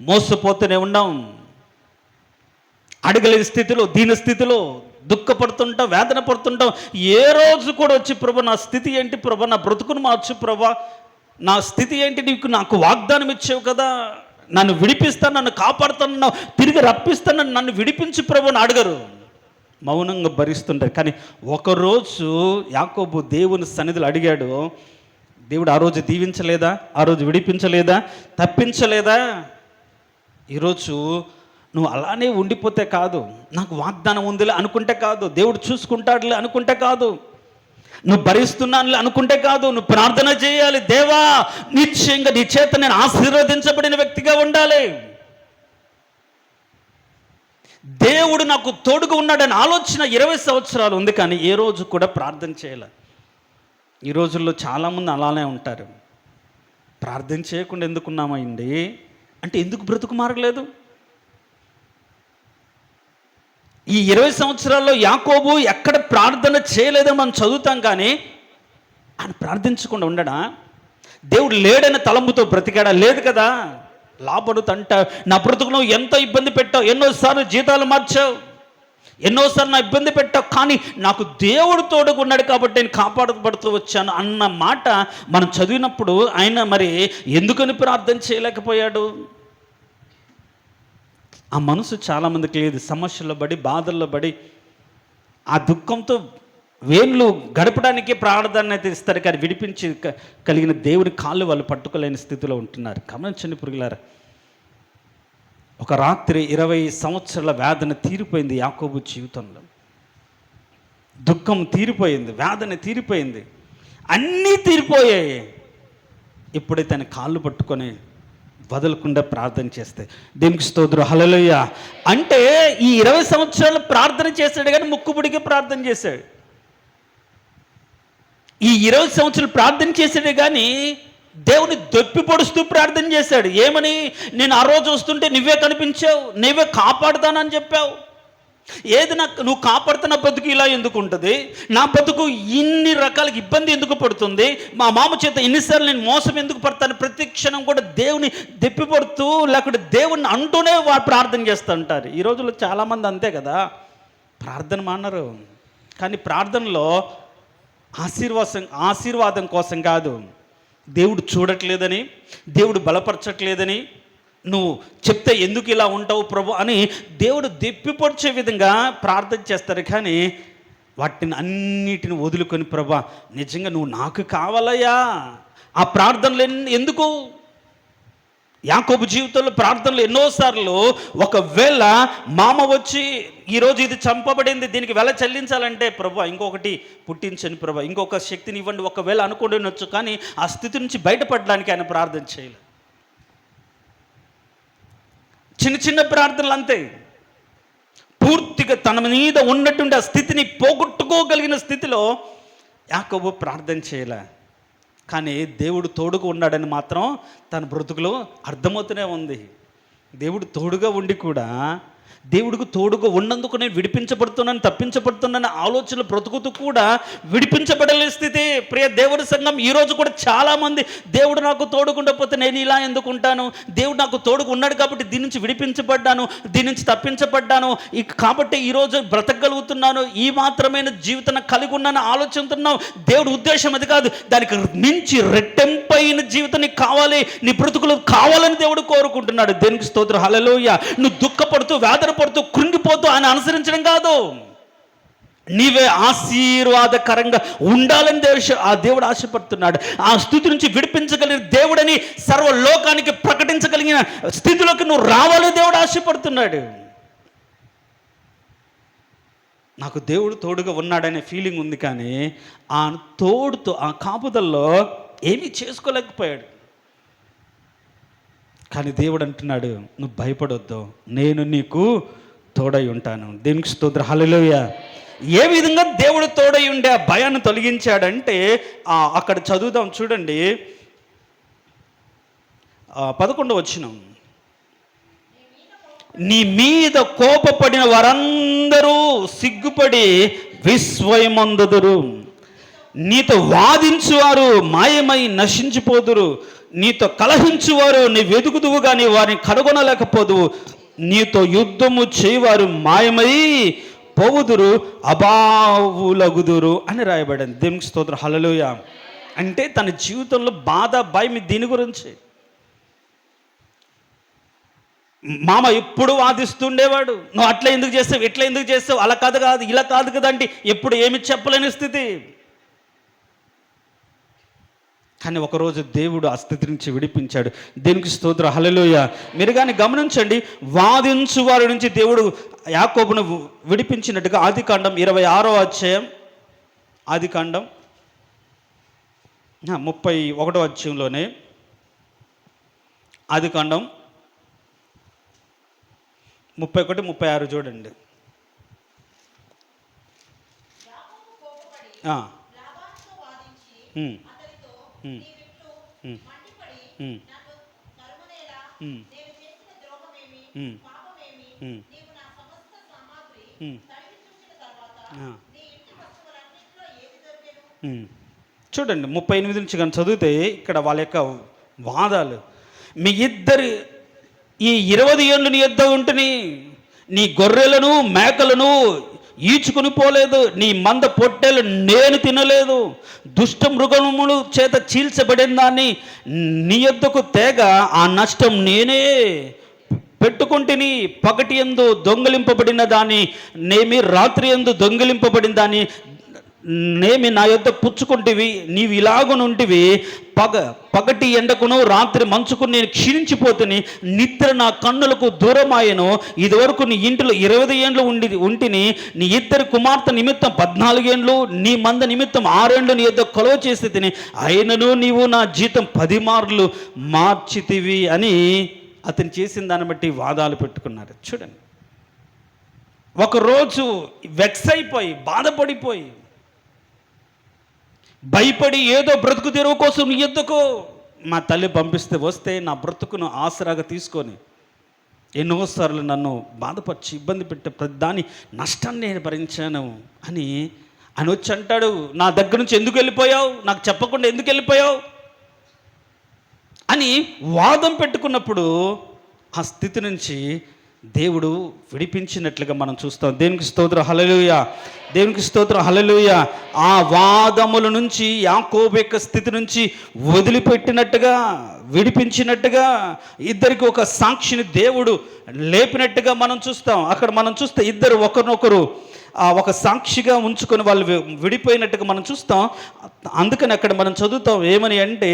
మోసపోతూనే ఉన్నాం, అడగలేని స్థితిలో, దీన స్థితిలో దుఃఖపడుతుంటాం, వేదన పడుతుంటాం. ఏ రోజు కూడా వచ్చి ప్రభు నా స్థితి ఏంటి ప్రభు, నా బ్రతుకును మార్చు ప్రభు, నా స్థితి ఏంటి? నాకు వాగ్దానం ఇచ్చావు కదా, నన్ను విడిపిస్తాను, నన్ను కాపాడుతాను, తిరిగి రప్పిస్తాను, నన్ను విడిపించి ప్రభు అని అడగరు, మౌనంగా భరిస్తుంటారు. కానీ ఒకరోజు యాకోబు దేవుని సన్నిధిలో అడిగాడు. దేవుడు ఆ రోజు దీవించలేదా? ఆ రోజు విడిపించలేదా? తప్పించలేదా? ఈరోజు నువ్వు అలానే ఉండిపోతే కాదు, నాకు వాగ్దానం ఉందిలే అనుకుంటే కాదు, దేవుడు చూసుకుంటాడులే అనుకుంటే కాదు, నువ్వు భరిస్తున్నానులే అనుకుంటే కాదు, నువ్వు ప్రార్థన చేయాలి. దేవా, నిశ్చయంగా నీ చేత నేను ఆశీర్వదించబడిన వ్యక్తిగా ఉండాలి, దేవుడు నాకు తోడుగా ఉన్నాడని ఆలోచన 20 సంవత్సరాలు ఉంది, కానీ ఏ రోజు కూడా ప్రార్థన చేయలే. ఈ రోజుల్లో చాలామంది అలానే ఉంటారు. ప్రార్థన చేయకుండా ఎందుకున్నామండి అంటే ఎందుకు బ్రతుకు మారలేదు? ఈ 20 సంవత్సరాల్లో యాకోబు ఎక్కడ ప్రార్థన చేయలేదో మనం చదువుతాం, కానీ ఆయన ప్రార్థించకుండా ఉండడా? దేవుడు లేడని తలంపుతో బ్రతికాడా? లేదు కదా. లాభడుతంట నా బ్రతుకును ఎంత ఇబ్బంది పెట్టావు, ఎన్నోసార్లు జీతాలు మార్చావు, ఎన్నోసార్లు నా ఇబ్బంది పెట్టావు, కానీ నాకు దేవుడు తోడుగా ఉన్నాడు కాబట్టి నేను కాపాడబడుతూ వచ్చాను అన్న మాట మనం చదివినప్పుడు ఆయన మరి ఎందుకని ప్రార్థన చేయలేకపోయాడు? ఆ మనసు చాలామందికి లేదు. సమస్యల్లో పడి, బాధల్లో పడి, ఆ దుఃఖంతో వేళ్ళు గడపడానికి ప్రార్థన ఇస్తారు, కానీ విడిపించి కలిగిన దేవుని కాళ్ళు వాళ్ళు పట్టుకోలేని స్థితిలో ఉంటున్నారు. గమనించండి పురుగులారా, ఒక రాత్రి 20 సంవత్సరాల వేదన తీరిపోయింది యాకోబు జీవితంలో. దుఃఖం తీరిపోయింది, వేదన తీరిపోయింది, అన్నీ తీరిపోయాయి. ఎప్పుడైతే ఆయన కాళ్ళు పట్టుకొని వదలకుండా ప్రార్థన చేస్తే, దేవునికి స్తోత్రం, హల్లెలూయా. అంటే ఈ 20 సంవత్సరాలు ప్రార్థన చేశాడు, కానీ ముక్కుపుడికి ప్రార్థన చేశాడు. ఈ 20 సంవత్సరాలు ప్రార్థన చేశాడే కానీ దేవుని దొప్పి పొడుస్తూ ప్రార్థన చేశాడు. ఏమని? నేను ఆ రోజు వస్తుంటే నువ్వే కనిపించావు, నువ్వే కాపాడుతానని చెప్పావు. ఏది నాకు నువ్వు కాపాడుతున్న బతుకు ఇలా ఎందుకు ఉంటుంది? నా బతుకు ఇన్ని రకాల ఇబ్బంది ఎందుకు పడుతుంది? మా మామ చేత ఎన్నిసార్లు నేను మోసం ఎందుకు పడతాను? ప్రతి క్షణం కూడా దేవుని దెప్పిపడుతూ లేకుంటే దేవుణ్ణి అంటూనే వారు ప్రార్థన చేస్తూ ఉంటారు. ఈ రోజుల్లో చాలామంది అంతే కదా, ప్రార్థన మానరు. కానీ ప్రార్థనలో ఆశీర్వాదం కోసం కాదు, దేవుడు చూడట్లేదని, దేవుడు బలపరచట్లేదని, నువ్వు చెప్తే ఎందుకు ఇలా ఉంటావు ప్రభు అని దేవుడు దెప్పిపరిచే విధంగా ప్రార్థన చేస్తారు. కానీ వాటిని అన్నిటిని వదులుకొని, ప్రభా నిజంగా నువ్వు నాకు కావాలయ్యా, ఆ ప్రార్థనలు ఎందుకు? యాకోబు జీవితంలో ప్రార్థనలు ఎన్నోసార్లు, ఒకవేళ మామ వచ్చి ఈరోజు ఇది చంపబడింది, దీనికి వెల చెల్లించాలంటే ప్రభు ఇంకొకటి పుట్టించని ప్రభు, ఇంకొక శక్తిని ఇవ్వండి, ఒకవేళ అనుకోవచ్చు. కానీ ఆ స్థితి నుంచి బయటపడడానికి ఆయన ప్రార్థన చేయలేదు. చిన్న చిన్న ప్రార్థనలు అంతే. పూర్తిగా తన మీద ఉన్నటువంటి ఆ స్థితిని పోగొట్టుకోగలిగిన స్థితిలో యాకోబు ప్రార్థన చేయలే. కానీ దేవుడు తోడుగా ఉన్నాడని మాత్రం తన బ్రతుకులో అర్థమవుతూనే ఉంది. దేవుడు తోడుగా ఉండి కూడా, దేవుడికి తోడుగా ఉన్నందుకు నేను విడిపించబడుతున్నాను, తప్పించబడుతున్నాను ఆలోచనలు బ్రతుకుతూ కూడా విడిపించబడలే స్థితి. ప్రియ దేవుడి సంఘం, ఈరోజు కూడా చాలామంది దేవుడు నాకు తోడుకుండకపోతే నేను ఇలా ఎందుకు ఉంటాను, దేవుడు నాకు తోడుగా ఉన్నాడు కాబట్టి దీని నుంచి విడిపించబడ్డాను, దీని నుంచి తప్పించబడ్డాను, కాబట్టి ఈరోజు బ్రతకగలుగుతున్నాను, ఈ మాత్రమైన జీవితం కలిగి ఉన్నాను ఆలోచిస్తున్నావు. దేవుడి ఉద్దేశం అది కాదు, దానికి మించి రెట్టింపైన జీవితం నీకు కావాలి, నీ బ్రతుకులు కావాలని దేవుడు కోరుకుంటున్నాడు. దేనికి స్తోత్రం, హల్లెలూయా. నువ్వు దుఃఖపడుతూ పడుతూ కృంగిపోతూ ఆయన అనుసరించడం కాదు, నీవే ఆశీర్వాదకరంగా ఉండాలని దేవుడు ఆశపడుతున్నాడు. ఆ స్థితి నుంచి విడిపించగలిగిన దేవుడని సర్వలోకానికి ప్రకటించగలిగిన స్థితిలోకి నువ్వు రావాలని దేవుడు ఆశపడుతున్నాడు. నాకు దేవుడు తోడుగా ఉన్నాడనే ఫీలింగ్ ఉంది, కానీ ఆ తోడుతో ఆ కాపుదల్లో ఏమీ చేసుకోలేకపోయాడు. కానీ దేవుడు అంటున్నాడు, నువ్వు భయపడొద్దు, నేను నీకు తోడై ఉంటాను. దేవునికి స్తోత్రం, హల్లెలూయా. ఏ విధంగా దేవుడు తోడై ఉండే ఆ భయాన్ని తొలగించాడంటే అక్కడ చదువుదాం చూడండి, 11వ వచనం. నీ మీద కోపపడిన వారందరూ సిగ్గుపడి విస్మయమందుదురు, నీతో వాదించువారు మాయమై నశించిపోదురు, నీతో కలహించువారు నీ వెతుకుదువు కానీ వారిని కనుగొనలేకపోదువు, నీతో యుద్ధము చేయవారు మాయమై పోవుదురు, అబావులగుదురు అని రాయబడింది. దేవునికి స్తోత్రం, హల్లెలూయా. అంటే తన జీవితంలో బాధ, భయం దీని గురించి. మామ ఎప్పుడు వాదిస్తుండేవాడు, నువ్వు అట్లా ఎందుకు చేస్తావు, ఇట్లా ఎందుకు చేస్తావు, అలా కాదు కాదు ఇలా కాదు కదా అంటే ఎప్పుడు ఏమి చెప్పలేని స్థితి. కానీ ఒకరోజు దేవుడు ఆ స్థితి నుంచి విడిపించాడు. దేనికి స్తోత్రం, హల్లెలూయా. మీరు కానీ గమనించండి, వాదించు వారి నుంచి దేవుడు యాకోబును విడిపించినట్టుగా ఆదికాండం 26వ అధ్యాయం, ఆదికాండం 31వ అధ్యాయంలోనే, ఆదికాండం 31, 36 చూడండి. చూడండి 38 నుంచి కానీ చదివితే ఇక్కడ వాళ్ళ యొక్క వాదాలు, మీ ఇద్దరు ఈ 20 ఏళ్ళు నీ యొద్ద ఉంటుని నీ గొర్రెలను మేకలను ఈచుకుని పోలేదు, నీ మంద పొట్టేలు నేను తినలేదు, దుష్ట మృగములు చేత చీల్చబడిన దాన్ని నీ యొద్దకు తేగ ఆ నష్టం నేనే పెట్టుకుంటుని, పగటి యందు దొంగిలింపబడిన దాన్ని నేమి, రాత్రి యందు దొంగిలింపబడిన దాన్ని నేమి నా యొద్ద పుచ్చుకుంటేవి, నీవు ఇలాగునుంటివి. పగటి ఎండకును రాత్రి మంచుకు నేను క్షీణించిపోతుని, నిద్ర నా కన్నులకు దూరమాయను. ఇదివరకు నీ ఇంటిలో 20 ఏండ్లు ఉంటిని, నీ ఇద్దరి కుమార్తె నిమిత్తం 14 ఏండ్లు, నీ మంద నిమిత్తం 6 ఏండ్లు నీ యొద్ద కొలువ చేసి తిని, అయినను నీవు నా జీతం 10 మార్లు మార్చితివి అని అతను చేసిన దాన్ని బట్టి వాదాలు పెట్టుకున్నారు. చూడండి, ఒకరోజు వెక్స్ అయిపోయి, బాధపడిపోయి, భయపడి ఏదో బ్రతుకు తెరువు కోసం నీ యొద్దకు మా తల్లి పంపిస్తే వస్తే నా బ్రతుకును ఆసరాగా తీసుకొని ఎన్నోసార్లు నన్ను బాధపరిచి ఇబ్బంది పెట్టే ప్రతిదాని నష్టాన్ని నేను భరించాను అని వచ్చి అంటాడు, నా దగ్గర నుంచి ఎందుకు వెళ్ళిపోయావు, నాకు చెప్పకుండా ఎందుకు వెళ్ళిపోయావు అని వాదం పెట్టుకున్నప్పుడు ఆ స్థితి నుంచి దేవుడు విడిపించినట్లుగా మనం చూస్తాం. దేవునికి స్తోత్రం, హల్లెలూయా. దేవునికి స్తోత్రం, హల్లెలూయా. ఆ వాదముల నుంచి, యాకోబు యొక్క స్థితి నుంచి వదిలిపెట్టినట్టుగా, విడిపించినట్టుగా, ఇద్దరికి ఒక సాక్షిని దేవుడు లేపినట్టుగా మనం చూస్తాం. అక్కడ మనం చూస్తే ఇద్దరు ఒకరినొకరు ఒక సాక్షిగా ఉంచుకొని వాళ్ళు విడిపోయినట్టుగా మనం చూస్తాం. అందుకని అక్కడ మనం చదువుతాం ఏమని అంటే,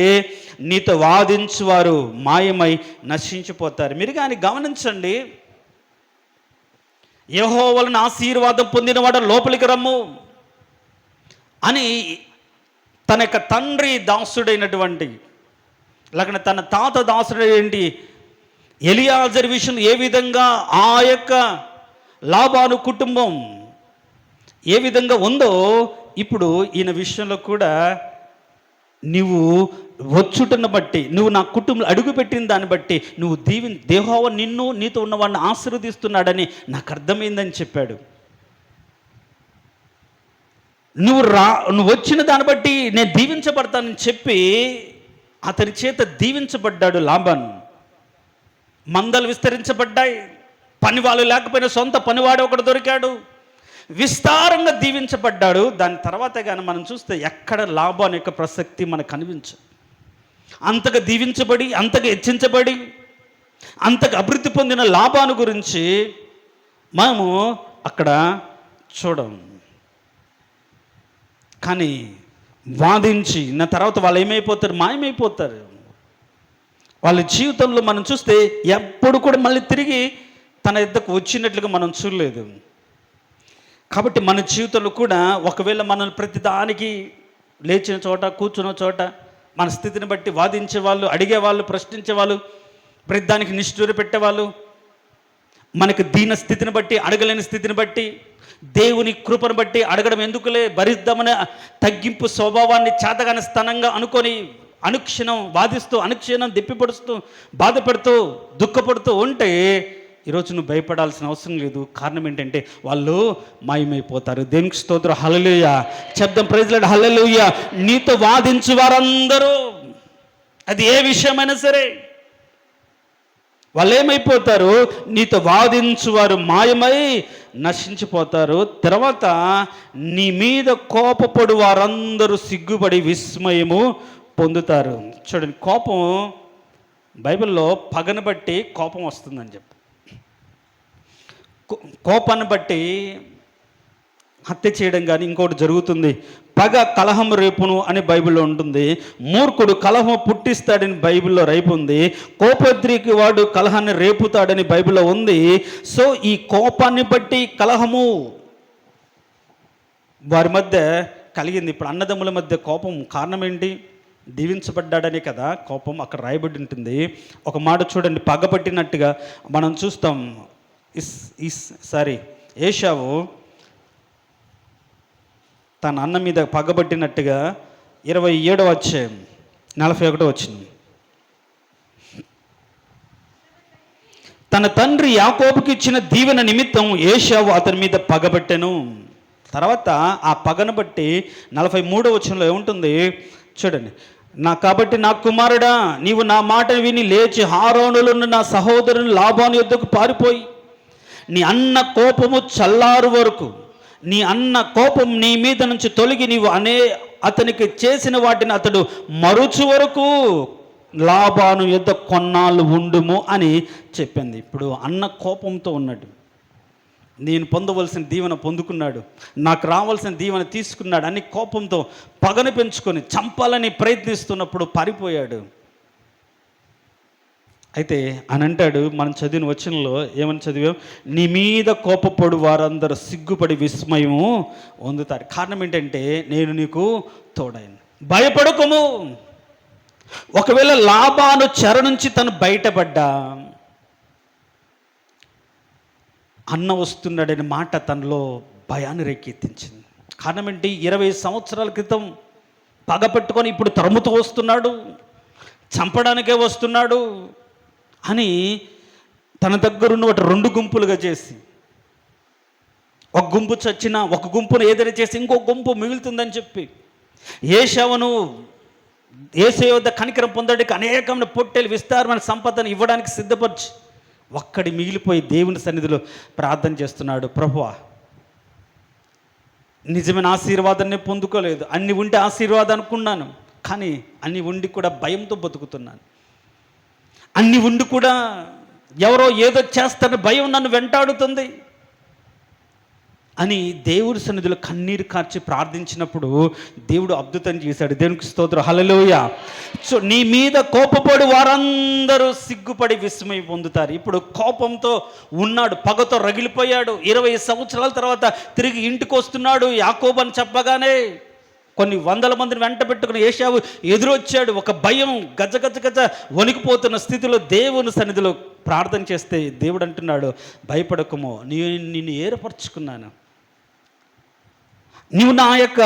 నీతో వాదించువారు మాయమై నశించిపోతారు. మీరు కానీ గమనించండి, యెహోవా వలన ఆశీర్వాదం పొందినవాడు లోపలికి రమ్ము అని తన యొక్క తండ్రి దాసుడైనటువంటి, లేకపోతే తన తాత దాసుడైనటువంటి ఎలియాజరు విషయం ఏ విధంగా ఆ యొక్క లాబాను కుటుంబం ఏ విధంగా ఉందో, ఇప్పుడు ఈయన విషయంలో కూడా నువ్వు వచ్చుటను బట్టి, నువ్వు నా కుటుంబంలో అడుగుపెట్టిన దాన్ని బట్టి నువ్వు యెహోవా నిన్ను నీతో ఉన్నవాడిని ఆశీర్వదిస్తున్నాడని నాకు అర్థమైందని చెప్పాడు. నువ్వు వచ్చిన దాన్ని బట్టి నేను దీవించబడతానని చెప్పి అతని చేత దీవించబడ్డాడు లాబాను. మందలు విస్తరించబడ్డాయి, పనివాళ్ళు లేకపోయినా సొంత పనివాడు ఒకడు దొరికాడు, విస్తారంగా దీవించబడ్డాడు. దాని తర్వాత కానీ మనం చూస్తే ఎక్కడ లాబాను యొక్క ప్రసక్తి మనకు కనిపించదు. అంతగా దీవించబడి, అంతగా హెచ్చించబడి, అంతగా అభివృద్ధి పొందిన లాబాను గురించి మనము అక్కడ చూడం. కానీ వాదించి నా తర్వాత వాళ్ళు ఏమైపోతారు, మాయమైపోతారు. వాళ్ళ జీవితంలో మనం చూస్తే ఎప్పుడు కూడా మళ్ళీ తిరిగి తన యొద్దకు వచ్చినట్లుగా మనం చూడలేదు. కాబట్టి మన జీవితంలో కూడా ఒకవేళ మనల్ని ప్రతిదానికి లేచిన చోట, కూర్చున్న చోట, మన స్థితిని బట్టి వాదించేవాళ్ళు, అడిగేవాళ్ళు, ప్రశ్నించేవాళ్ళు, ప్రతిదానికి నిష్ఠూర పెట్టేవాళ్ళు, మనకు దీన స్థితిని బట్టి, అడగలేని స్థితిని బట్టి, దేవుని కృపను బట్టి అడగడం ఎందుకులే భరిద్దామనే తగ్గింపు స్వభావాన్ని చేతగాని స్థానంగా అనుకొని అనుక్షణం వాదిస్తూ, అనుక్షణం దెప్పిపడుస్తూ, బాధపడుతూ, దుఃఖపడుతూ ఉంటే ఈరోజు నువ్వు భయపడాల్సిన అవసరం లేదు. కారణం ఏంటంటే వాళ్ళు మాయమైపోతారు. దేవునికి స్తోత్రం, హల్లెలూయా. చెప్దాం, ప్రైజ్ లార్డ్, హల్లెలూయా. నీతో వాదించు వారందరూ, అది ఏ విషయమైనా సరే, వాళ్ళు ఏమైపోతారు, నీతో వాదించు వారు మాయమై నశించిపోతారు. తర్వాత నీ మీద కోపపడు వారందరూ సిగ్గుపడి విస్మయము పొందుతారు. చూడండి, కోపం బైబిల్లో పగను బట్టి కోపం వస్తుందని చెప్పి, కోపాన్ని బట్టి హత్య చేయడం కానీ ఇంకోటి జరుగుతుంది. పగ కలహం రేపును అని బైబిల్లో ఉంటుంది. మూర్ఖుడు కలహం పుట్టిస్తాడని బైబిల్లో రేపు ఉంది. కోపోద్రికి వాడు కలహాన్ని రేపుతాడని బైబిల్లో ఉంది. సో ఈ కోపాన్ని బట్టి కలహము వారి మధ్య కలిగింది. ఇప్పుడు అన్నదమ్ముల మధ్య కోపం కారణం ఏంటి? దీవించబడ్డాడనే కదా కోపం అక్కడ రాయబడి ఉంటుంది. ఒక మాట చూడండి, పగపట్టినట్టుగా మనం చూస్తాం. ఏశావు తన అన్న మీద పగబట్టినట్టుగా 27వ అధ్యాయం 41వ వచనం. తన తండ్రి యాకోబుకి ఇచ్చిన దీవెన నిమిత్తం ఏశావు అతని మీద పగబట్టెను. తర్వాత ఆ పగను బట్టి 43వ వచనంలో ఏముంటుంది చూడండి, కాబట్టి నా కుమారుడా, నీవు నా మాట విని లేచి హారోనులను నా సహోదరుని లాబాను యొద్దకు పారిపోయి నీ అన్న కోపము చల్లారు వరకు, నీ అన్న కోపం నీ మీద నుంచి తొలగి నీవు అతనికి చేసిన వాటిని అతడు మరుచు వరకు లాబాను యొద్ద కొన్నాళ్ళు ఉండుము అని చెప్పింది. ఇప్పుడు అన్న కోపంతో ఉన్నాడు. నేను పొందవలసిన దీవెన పొందుకున్నాడు, నాకు రావాల్సిన దీవెన తీసుకున్నాడు అని కోపంతో పగను పెంచుకొని చంపాలని ప్రయత్నిస్తున్నప్పుడు పారిపోయాడు. అయితే అని అంటాడు, మనం చదివిన వచనంలో ఏమని చదివాం? నీ మీద కోపపడు వారందరూ సిగ్గుపడి విస్మయము పొందుతారు. కారణం ఏంటంటే నేను నీకు తోడైన. భయపడకము. ఒకవేళ లాబాను చెర నుంచి తను బయటపడ్డా, అన్న వస్తున్నాడనే మాట తనలో భయాన్ని రేకెత్తించింది. కారణం ఏంటి? 20 సంవత్సరాల క్రితం పగపెట్టుకొని ఇప్పుడు తరుముతూ వస్తున్నాడు, చంపడానికే వస్తున్నాడు అని తన దగ్గరున్న వాటి 2 గుంపులుగా చేసి, ఒక గుంపు చచ్చినా ఒక గుంపును ఏదైనా చేసి ఇంకో గుంపు మిగులుతుందని చెప్పి ఏశావును యేసే యొద్ద కనికరం పొందడానికి అనేకమైన పొట్టేలు విస్తారమైన సంపదను ఇవ్వడానికి సిద్ధపరిచి ఒక్కడి మిగిలిపోయి దేవుని సన్నిధిలో ప్రార్థన చేస్తున్నాడు. ప్రభువా, నిజమైన ఆశీర్వాదాన్ని పొందుకోలేదు. అన్ని ఉంటే ఆశీర్వాదం అనుకున్నాను, కానీ అన్ని ఉండి కూడా భయంతో బతుకుతున్నాను. అన్ని ఉండి కూడా ఎవరో ఏదో చేస్తారని భయం నన్ను వెంటాడుతుంది అని దేవుడి సన్నిధిలో కన్నీరు కార్చి ప్రార్థించినప్పుడు దేవుడు అద్భుతం చేశాడు. దేవునికి స్తోత్రం, హల్లెలూయా. సో నీ మీద కోపపడి వారందరూ సిగ్గుపడి విస్మయం పొందుతారు. ఇప్పుడు కోపంతో ఉన్నాడు, పగతో రగిలిపోయాడు. 20 సంవత్సరాల తర్వాత తిరిగి ఇంటికి వస్తున్నాడు. యాకోబు అని చెప్పగానే కొన్ని వందల మందిని వెంట పెట్టుకుని ఏశావు ఎదురొచ్చాడు. ఒక భయం, గజ వణికిపోతున్న స్థితిలో దేవుని సన్నిధిలో ప్రార్థన చేస్తే దేవుడు అంటున్నాడు, భయపడకము, నిన్ను ఏర్పరచుకున్నాను, నీవు నా యొక్క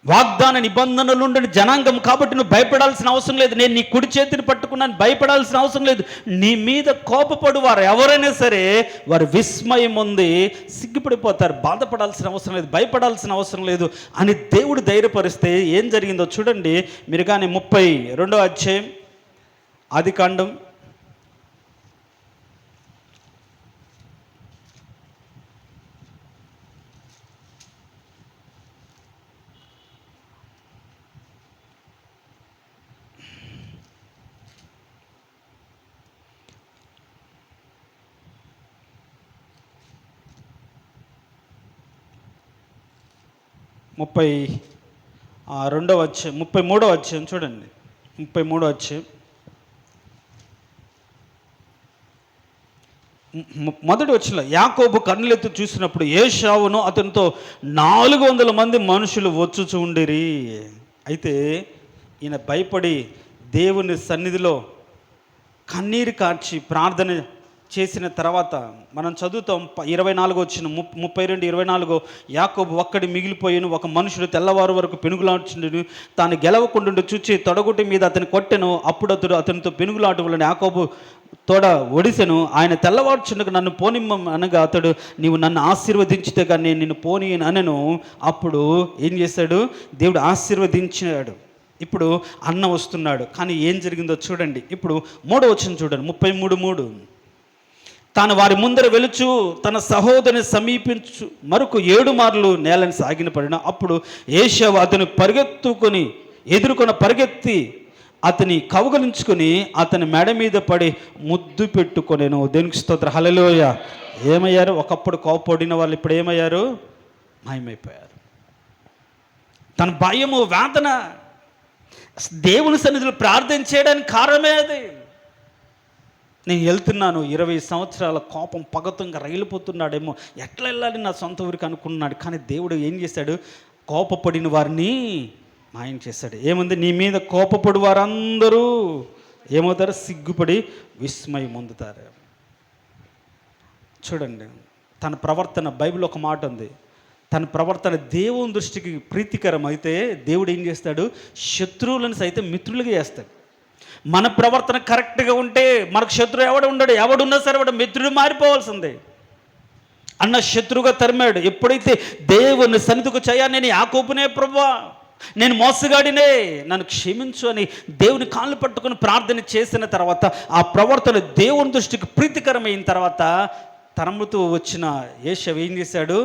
వాగ్దాన నిబంధనలు ఉండని జనాంగం కాబట్టి నువ్వు భయపడాల్సిన అవసరం లేదు. నేను నీ కుడి చేతిని పట్టుకున్నాను, భయపడాల్సిన అవసరం లేదు. నీ మీద కోపపడు వారు ఎవరైనా సరే వారు విస్మయం ఉంది, సిగ్గుపడిపోతారు. బాధపడాల్సిన అవసరం లేదు, భయపడాల్సిన అవసరం లేదు అని దేవుడు ధైర్యపరిస్తే ఏం జరిగిందో చూడండి. మీరు కానీ 32వ అధ్యాయం ఆదికాండం 33వ అధ్యాయం చూడండి. 33వ అధ్యాయం మొదటి వచనంలో యాకోబు కన్నులెత్తి చూసినప్పుడు ఏశావును అతనితో 400 మంది మనుషులు వచ్చుచు ఉండిరి. అయితే ఈయన భయపడి దేవుని సన్నిధిలో కన్నీరు కార్చి ప్రార్థన చేసిన తర్వాత మనం చదువుతాం 24 వచ్చిన 32-24 యాకోబు ఒక్కడి మిగిలిపోయిన ఒక మనుషుడు తెల్లవారు వరకు పెనుగులాడుచుండెను, తాను గెలవకుండా చూచి తొడగుటి మీద అతని కొట్టెను. అప్పుడు అతనితో పెనుగులాట వలన యాకోబు తోడ ఒడిసెను. ఆయన తెల్లవారుచుండగా నన్ను పోనిమ్మ అనగా అతడు, నీవు నన్ను ఆశీర్వదించితే కానీ నేను నిన్ను పోని అనను. అప్పుడు ఏం చేశాడు? దేవుడు ఆశీర్వదించాడు. ఇప్పుడు అన్న వస్తున్నాడు. కానీ ఏం జరిగిందో చూడండి. ఇప్పుడు 3వ వచనం చూడండి, 33:3. తాను వారి ముందర వెలుచు తన సహోదరుని సమీపించు మరొక 7 మార్లు నేలని సాగిన పడిన అప్పుడు ఏశావు అతను పరిగెత్తి అతని కౌగలించుకొని అతని మెడ మీద పడి ముద్దు పెట్టుకొనేను. దేవునికి స్తోత్రం. హల్లెలూయ. ఏమయ్యారు? ఒకప్పుడు కోపపడిన వాళ్ళు ఇప్పుడు ఏమయ్యారు? మాయమైపోయారు. తన భయము, వేదన, దేవుని సన్నిధిలో ప్రార్థన చేయడానికి కారణమే అది. నేను వెళ్తున్నాను, 20 సంవత్సరాల కోపం పగతో ఇంకా రైలుపోతున్నాడేమో, ఎట్లా వెళ్ళాలి నా సొంత ఊరికి అనుకున్నాడు. కానీ దేవుడు ఏం చేశాడు? కోపపడిన వారిని మాయం చేశాడు. ఏముంది? నీ మీద కోపపడి వారందరూ ఏమవుతారు? సిగ్గుపడి విస్మయం పొందుతారు. చూడండి, తన ప్రవర్తన, బైబిల్ ఒక మాట ఉంది, తన ప్రవర్తన దేవుని దృష్టికి ప్రీతికరం అయితే దేవుడు ఏం చేస్తాడు? శత్రువులను సైతం మిత్రులుగా చేస్తాడు. మన ప్రవర్తన కరెక్ట్గా ఉంటే మనకు శత్రువు ఎవడున్నా సరే వాడు మిత్రుడు మారిపోవాల్సిందే. అన్న శత్రువుగా తరిమాడు. ఎప్పుడైతే దేవుని సన్నిధికి చేయా, నేను యాకోబునే ప్రభువా, నేను మోసగాడినే, నన్ను క్షమించు అని దేవుని కాళ్ళు పట్టుకొని ప్రార్థన చేసిన తర్వాత ఆ ప్రవర్తన దేవుని దృష్టికి ప్రీతికరమైన తర్వాత తరముతో వచ్చిన ఏశావు ఏం చేశాడు?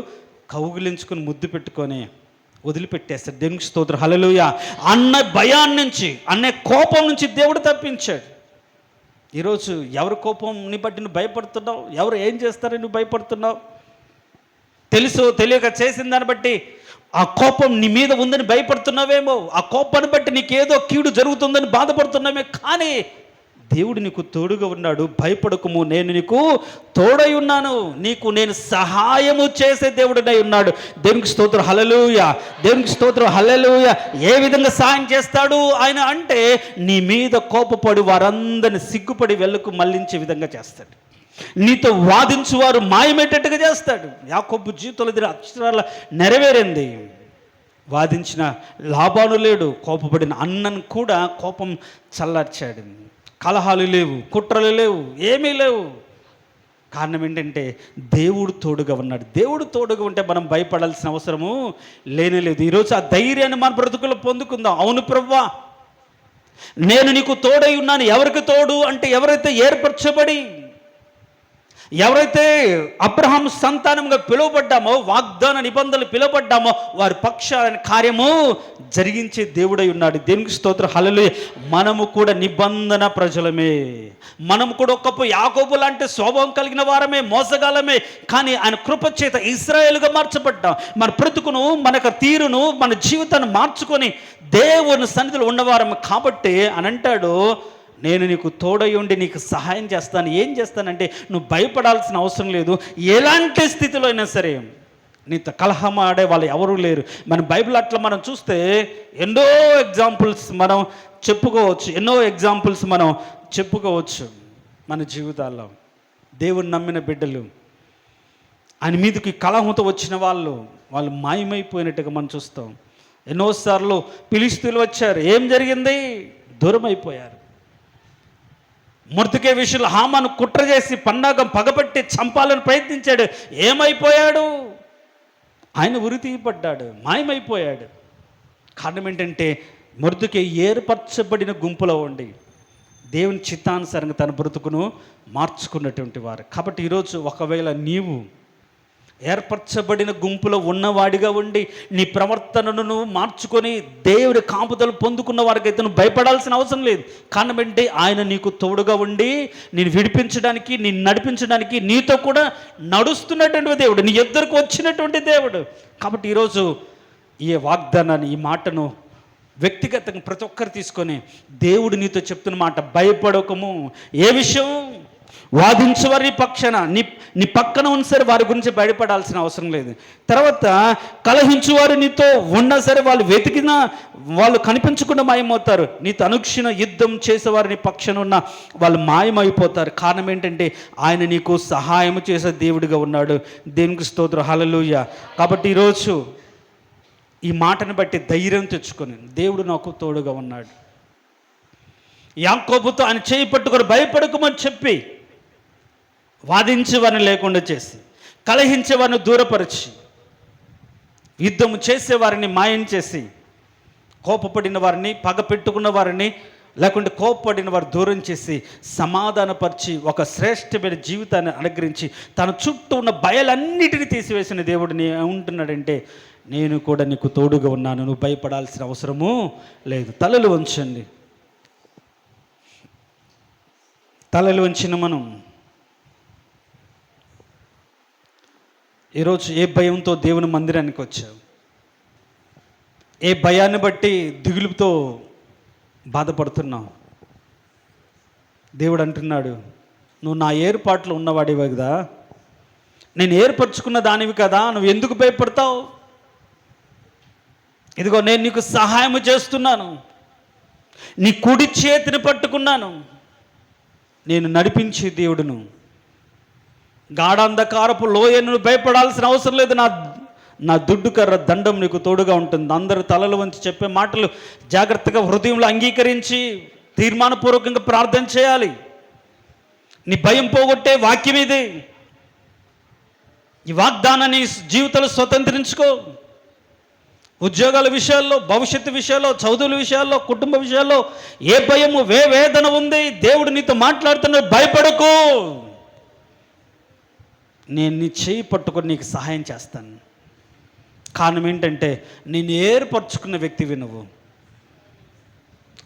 కౌగిలించుకొని ముద్దు పెట్టుకొని వదిలిపెట్టేస్తాడు. దేవునికి స్తోత్రం. హల్లెలూయ. అన్న భయాన్ని నుంచి, అన్న కోపం నుంచి దేవుడు తప్పించాడు. ఈరోజు ఎవరి కోపంని బట్టి నువ్వు భయపడుతున్నావు? ఎవరు ఏం చేస్తారని నువ్వు భయపడుతున్నావు? తెలుసో తెలియక చేసిన దాన్ని బట్టి ఆ కోపం నీ మీద ఉందని భయపడుతున్నావేమో, ఆ కోపాన్ని బట్టి నీకేదో కీడు జరుగుతుందని బాధపడుతున్నామే. కానీ దేవుడు నీకు తోడుగా ఉన్నాడు. భయపడకుము, నేను నీకు తోడై ఉన్నాను, నీకు నేను సహాయము చేసే దేవుడినై ఉన్నాడు. దేవునికి స్తోత్రం. హల్లెలూయ. దేవునికి స్తోత్రం. హల్లెలూయ. ఏ విధంగా సహాయం చేస్తాడు ఆయన అంటే, నీ మీద కోపపడి వారందరిని సిగ్గుపడి వెళ్ళకు మళ్ళించే విధంగా చేస్తాడు. నీతో వాదించువారు మాయమేటట్టుగా చేస్తాడు. యాకోబు జీవితంలో అక్షరాల నెరవేరింది. వాదించిన లాభాలు లేడు. కోపపడిన అన్నను కూడా కోపం చల్లార్చాడు. కలహాలు లేవు, కుట్రలు లేవు, ఏమీ లేవు. కారణం ఏంటంటే దేవుడు తోడుగా ఉన్నాడు. దేవుడు తోడుగా ఉంటే మనం భయపడాల్సిన అవసరము లేనేలేదు. ఈరోజు ఆ ధైర్యాన్ని మన బ్రతుకులో పొందుకుందాం. అవును ప్రభువా, నేను నీకు తోడై ఉన్నాను. ఎవరికి తోడు అంటే, ఎవరైతే ఏర్పరచబడి, ఎవరైతే అబ్రహాం సంతానంగా పిలువబడ్డామో, వాగ్దాన నిబంధనలు పిలువబడ్డామో, వారి పక్షాలని కార్యము జరిగించే దేవుడై ఉన్నాడు. దేవునికి స్తోత్రం. హల్లెలూయా. మనము కూడా నిబంధన ప్రజలమే. మనము కూడా ఒకప్పుడు యాకోబు లాంటి స్వభావం కలిగిన వారమే, మోసగాలమే. కానీ ఆయన కృప చేత ఇశ్రాయేలుగా మార్చబడ్డాం. మన బ్రతుకును, మన తీరును, మన జీవితాన్ని మార్చుకొని దేవుని సన్నిధిలో ఉన్నవారము కాబట్టి అని అంటాడు, నేను నీకు తోడై ఉండి నీకు సహాయం చేస్తాను. ఏం చేస్తానంటే, నువ్వు భయపడాల్సిన అవసరం లేదు. ఎలాంటి స్థితిలో అయినా సరే నీతో కలహం ఆడే వాళ్ళు ఎవరూ లేరు. మన బైబిల్ అట్లా మనం చూస్తే ఎన్నో ఎగ్జాంపుల్స్ మనం చెప్పుకోవచ్చు మన జీవితాల్లో. దేవుని నమ్మిన బిడ్డలు, ఆయన మీదకి కలహంతో వచ్చిన వాళ్ళు మాయమైపోయినట్టుగా మనం చూస్తాం. ఎన్నోసార్లు ఫిలిష్తీయులు వచ్చారు. ఏం జరిగింది? దూరం అయిపోయారు. మొర్దెకై విషయంలో హామాను కుట్ర చేసి పన్నాగం పగబట్టి చంపాలని ప్రయత్నించాడు. ఏమైపోయాడు? ఆయన ఉరి తీయబడ్డాడు, మాయమైపోయాడు. కారణం ఏంటంటే, మొర్దెకై ఏర్పరచబడిన గుంపులో ఉండి దేవుని చిత్తానుసారంగా తన బ్రతుకును మార్చుకున్నటువంటి వారు. కాబట్టి ఈరోజు ఒకవేళ నీవు ఏర్పరచబడిన గుంపులో ఉన్నవాడిగా ఉండి నీ ప్రవర్తనను మార్చుకొని దేవుడి కాపుదలు పొందుకున్న వారికైతే నువ్వు భయపడాల్సిన అవసరం లేదు. కారణం ఏంటి? ఆయన నీకు తోడుగా ఉండి నేను విడిపించడానికి, నేను నడిపించడానికి, నీతో కూడా నడుస్తున్నటువంటి దేవుడు, నీ ఎదురుకు వచ్చినటువంటి దేవుడు. కాబట్టి ఈరోజు ఈ వాగ్దానాన్ని, ఈ మాటను వ్యక్తిగతంగా ప్రతి ఒక్కరు తీసుకొని దేవుడు నీతో చెప్తున్న మాట, భయపడకము. ఏ విషయం? వాదించేవారి పక్షాన నీ పక్కన ఉన్న సరే వారి గురించి భయపడాల్సిన అవసరం లేదు. తర్వాత కలహించువారు నీతో ఉన్నా సరే వాళ్ళు వెతికినా వాళ్ళు కనిపించకుండా మాయమవుతారు. నీతో అనుక్షణ యుద్ధం చేసేవారు నీ పక్షాన ఉన్న వాళ్ళు మాయమైపోతారు. కారణం ఏంటంటే, ఆయన నీకు సహాయం చేసే దేవుడిగా ఉన్నాడు. దేవునికి స్తోత్రం. హల్లెలూయా. కాబట్టి ఈరోజు ఈ మాటను బట్టి ధైర్యం తెచ్చుకొని, దేవుడు నాకు తోడుగా ఉన్నాడు. యాకోబుతో ఆయన చేయి పట్టుకొని భయపడకమని చెప్పి, వాదించేవారిని లేకుండా చేసి, కలహించేవారిని దూరపరిచి, యుద్ధము చేసేవారిని మాయం చేసి, కోపపడిన వారిని, పగ పెట్టుకున్న వారిని లేకుంటే కోప్పడిన వారు దూరం చేసి సమాధానపరిచి ఒక శ్రేష్టమైన జీవితాన్ని అనుగ్రహించి తన చుట్టూ ఉన్న భయాలన్నిటిని తీసివేసిన దేవుడు ఏమంటున్నాడంటే, నేను కూడా నీకు తోడుగా ఉన్నాను, నువ్వు భయపడాల్సిన అవసరము లేదు. తలలు వంచండి. తలలు వంచిన మనం ఈరోజు ఏ భయంతో దేవుని మందిరానికి వచ్చావు? ఏ భయాన్ని బట్టి దిగులుతో బాధపడుతున్నావు? దేవుడు అంటున్నాడు, నువ్వు నా ఏర్పాట్లు ఉన్నవాడివి కదా, నేను ఏర్పరచుకున్న దానివి కదా, నువ్వు ఎందుకు భయపడతావు? ఇదిగో నేను నీకు సహాయం చేస్తున్నాను, నీ కుడి చేతిని పట్టుకున్నాను, నేను నడిపించే దేవుడును, గాఢాంధకారపు లోయను భయపడాల్సిన అవసరం లేదు, నా దుడ్డు కర్ర దండం నీకు తోడుగా ఉంటుంది. అందరూ తలలు వంచి చెప్పే మాటలు జాగ్రత్తగా హృదయంలో అంగీకరించి తీర్మానపూర్వకంగా ప్రార్థన చేయాలి. నీ భయం పోగొట్టే వాక్యం ఇది. ఈ వాగ్దానాన్ని జీవితంలో స్వతంత్రించుకో. ఉద్యోగాల విషయాల్లో, భవిష్యత్తు విషయాల్లో, చదువుల విషయాల్లో, కుటుంబ విషయాల్లో ఏ భయము వేదన ఉంది, దేవుడు నీతో మాట్లాడుతున్నాడు, భయపడకు, నేను నీ చేయి పట్టుకొని నీకు సహాయం చేస్తాను. కారణం ఏంటంటే నేను ఏర్పరచుకున్న వ్యక్తివి నువ్వు.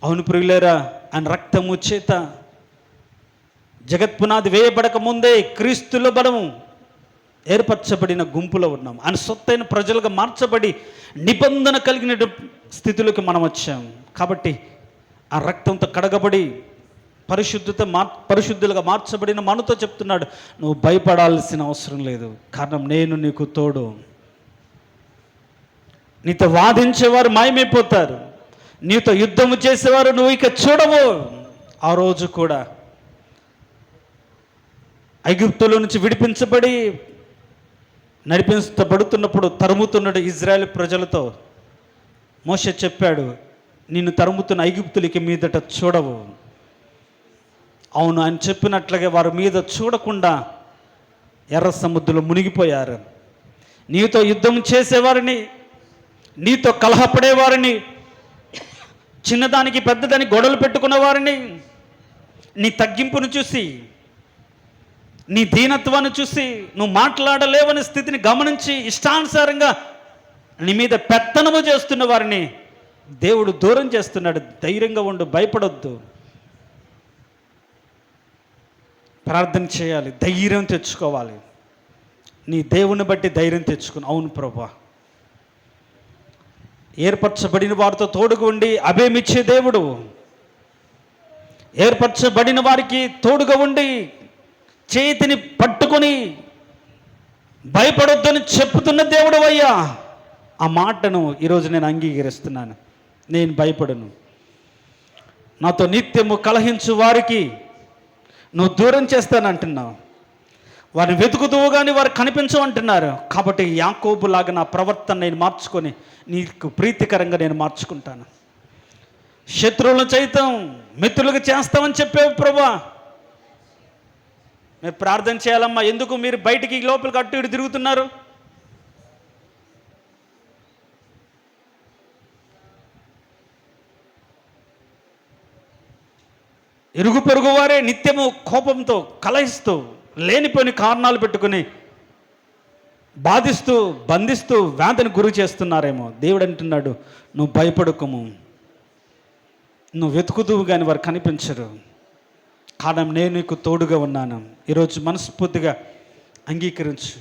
అవును ప్రియులారా, ఆయన రక్తము చేత జగత్పునాది వేయబడక ముందే క్రీస్తులో బలము ఏర్పరచబడిన గుంపులో ఉన్నాం. ఆయన సొత్తైన ప్రజలుగా మార్చబడి నిబంధన కలిగిన స్థితిలోకి మనం వచ్చాం. కాబట్టి ఆ రక్తంతో కడగబడి పరిశుద్ధులుగా మార్చబడిన మనతో చెప్తున్నాడు, నువ్వు భయపడాల్సిన అవసరం లేదు, కారణం నేను నీకు తోడు. నీతో వాదించేవారు మాయమైపోతారు, నీతో యుద్ధము చేసేవారు నువ్వు ఇక చూడవు. ఆ రోజు కూడా ఐగుప్తులో నుంచి విడిపించబడి నడిపించబడుతున్నప్పుడు తరుముతున్నాడు ఇజ్రాయెల్ ప్రజలతో. మోషే చెప్పాడు, నిన్ను తరుముతున్న ఐగుప్తులకి మీదట చూడవు. అవును, ఆయన చెప్పినట్లుగా వారి మీద చూడకుండా ఎర్ర సముద్రంలో మునిగిపోయారు. నీతో యుద్ధం చేసేవారిని, నీతో కలహపడేవారిని, చిన్నదానికి పెద్దదానికి గొడవలు పెట్టుకున్న వారిని, నీ తగ్గింపును చూసి, నీ దీనత్వాన్ని చూసి, నువ్వు మాట్లాడలేవని స్థితిని గమనించి ఇష్టానుసారంగా నీ మీద పెత్తనము చేస్తున్న వారిని దేవుడు దూరం చేస్తున్నాడు. ధైర్యంగా ఉండు, భయపడొద్దు, ప్రార్థన చేయాలి, ధైర్యం తెచ్చుకోవాలి. నీ దేవుని బట్టి ధైర్యం తెచ్చుకుని, అవును ప్రభువా, ఏర్పరచబడిన వారితో తోడుగా ఉండి అభయమిచ్చే దేవుడు, ఏర్పరచబడిన వారికి తోడుగా ఉండి చేతిని పట్టుకొని భయపడొద్దని చెప్పుతున్న దేవుడు అయ్యా. ఆ మాటను ఈరోజు నేను అంగీకరిస్తున్నాను. నేను భయపడను. నాతో నిత్యము కలహించు వారికి నువ్వు దూరం చేస్తానంటున్నావు. వారిని వెతుకుతూ కానీ వారు కనిపించమంటున్నారు. కాబట్టి యాకోబులాగా నా ప్రవర్తన నేను మార్చుకొని నీకు ప్రీతికరంగా నేను మార్చుకుంటాను. శత్రువులను సైతం మిత్రులుగా చేస్తామని చెప్పేవి ప్రభువా. మీరు ప్రార్థన చేయాలమ్మా. ఎందుకు మీరు బయటికి లోపలికి అటు ఇటు తిరుగుతున్నారు? ఇరుగు పొరుగు వారే నిత్యము కోపంతో కలహిస్తూ లేనిపోని కారణాలు పెట్టుకుని బాధిస్తూ బంధిస్తూ వ్యాధిని గురి చేస్తున్నారేమో. దేవుడు అంటున్నాడు, నువ్వు భయపడకము, నువ్వు వెతుకుదువు కానీ వారు కనిపించరు, కారణం నేను నీకు తోడుగా ఉన్నాను. ఈరోజు మనస్ఫూర్తిగా అంగీకరించు,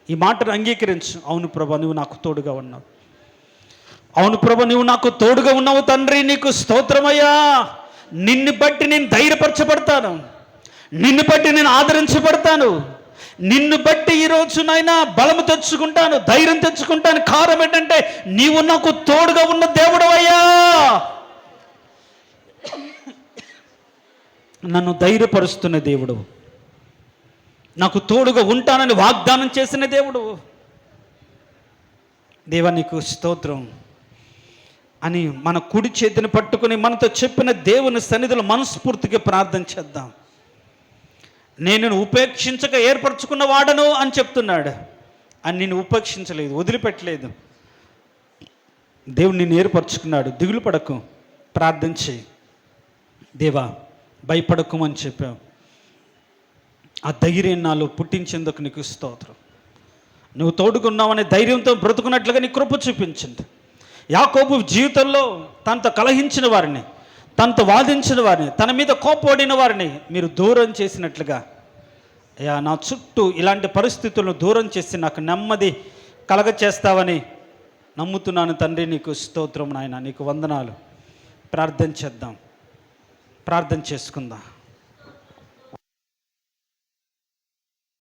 ఈ మాటను అంగీకరించు. అవును ప్రభా, నువ్వు నాకు తోడుగా ఉన్నావు. అవును ప్రభా, నువ్వు నాకు తోడుగా ఉన్నావు తండ్రి, నీకు స్తోత్రమయ్యా. నిన్ను బట్టి నేను ధైర్యపరచబడతాను, నిన్ను బట్టి నేను ఆదరించబడతాను, నిన్ను బట్టి ఈరోజు నాయనా బలము తెచ్చుకుంటాను, ధైర్యం తెచ్చుకుంటాను. కారణం ఏంటంటే నీవు నాకు తోడుగా ఉన్న దేవుడు అయ్యా. నన్ను ధైర్యపరుస్తున్న దేవుడు, నాకు తోడుగా ఉంటానని వాగ్దానం చేసిన దేవుడు. దేవా నీకు స్తోత్రం అని మన కుడి చేతిని పట్టుకుని మనతో చెప్పిన దేవుని సన్నిధిలో మనస్ఫూర్తిగా ప్రార్థన చేద్దాం. నేను ఉపేక్షించక ఏర్పరచుకున్న వాడను అని చెప్తున్నాడు. అని నేను ఉపేక్షించలేదు, వదిలిపెట్టలేదు. దేవుడు నిన్ను ఏర్పరచుకున్నాడు. దిగులు పడకు, ప్రార్థన చేయి. దేవా భయపడకుమని చెప్పావు. ఆ ధైర్యం నాలో పుట్టించేందుకు నీకు స్తోత్రం. నువ్వు తోడుకున్నావనే ధైర్యంతో బ్రతుకున్నట్లుగా నీ కృప చూపించింది. యాకోబు జీవితంలో తనతో కలహించిన వారిని, తనతో వాదించిన వారిని, తన మీద కోపపడిన వారిని మీరు దూరం చేసినట్లుగా అయ్యా నా చుట్టూ ఇలాంటి పరిస్థితులను దూరం చేసి నాకు నెమ్మది కలగచేస్తావని నమ్ముతున్నాను తండ్రి. నీకు స్తోత్రం నాయన, నీకు వందనాలు. ప్రార్థన చేద్దాం, ప్రార్థన చేసుకుందాం.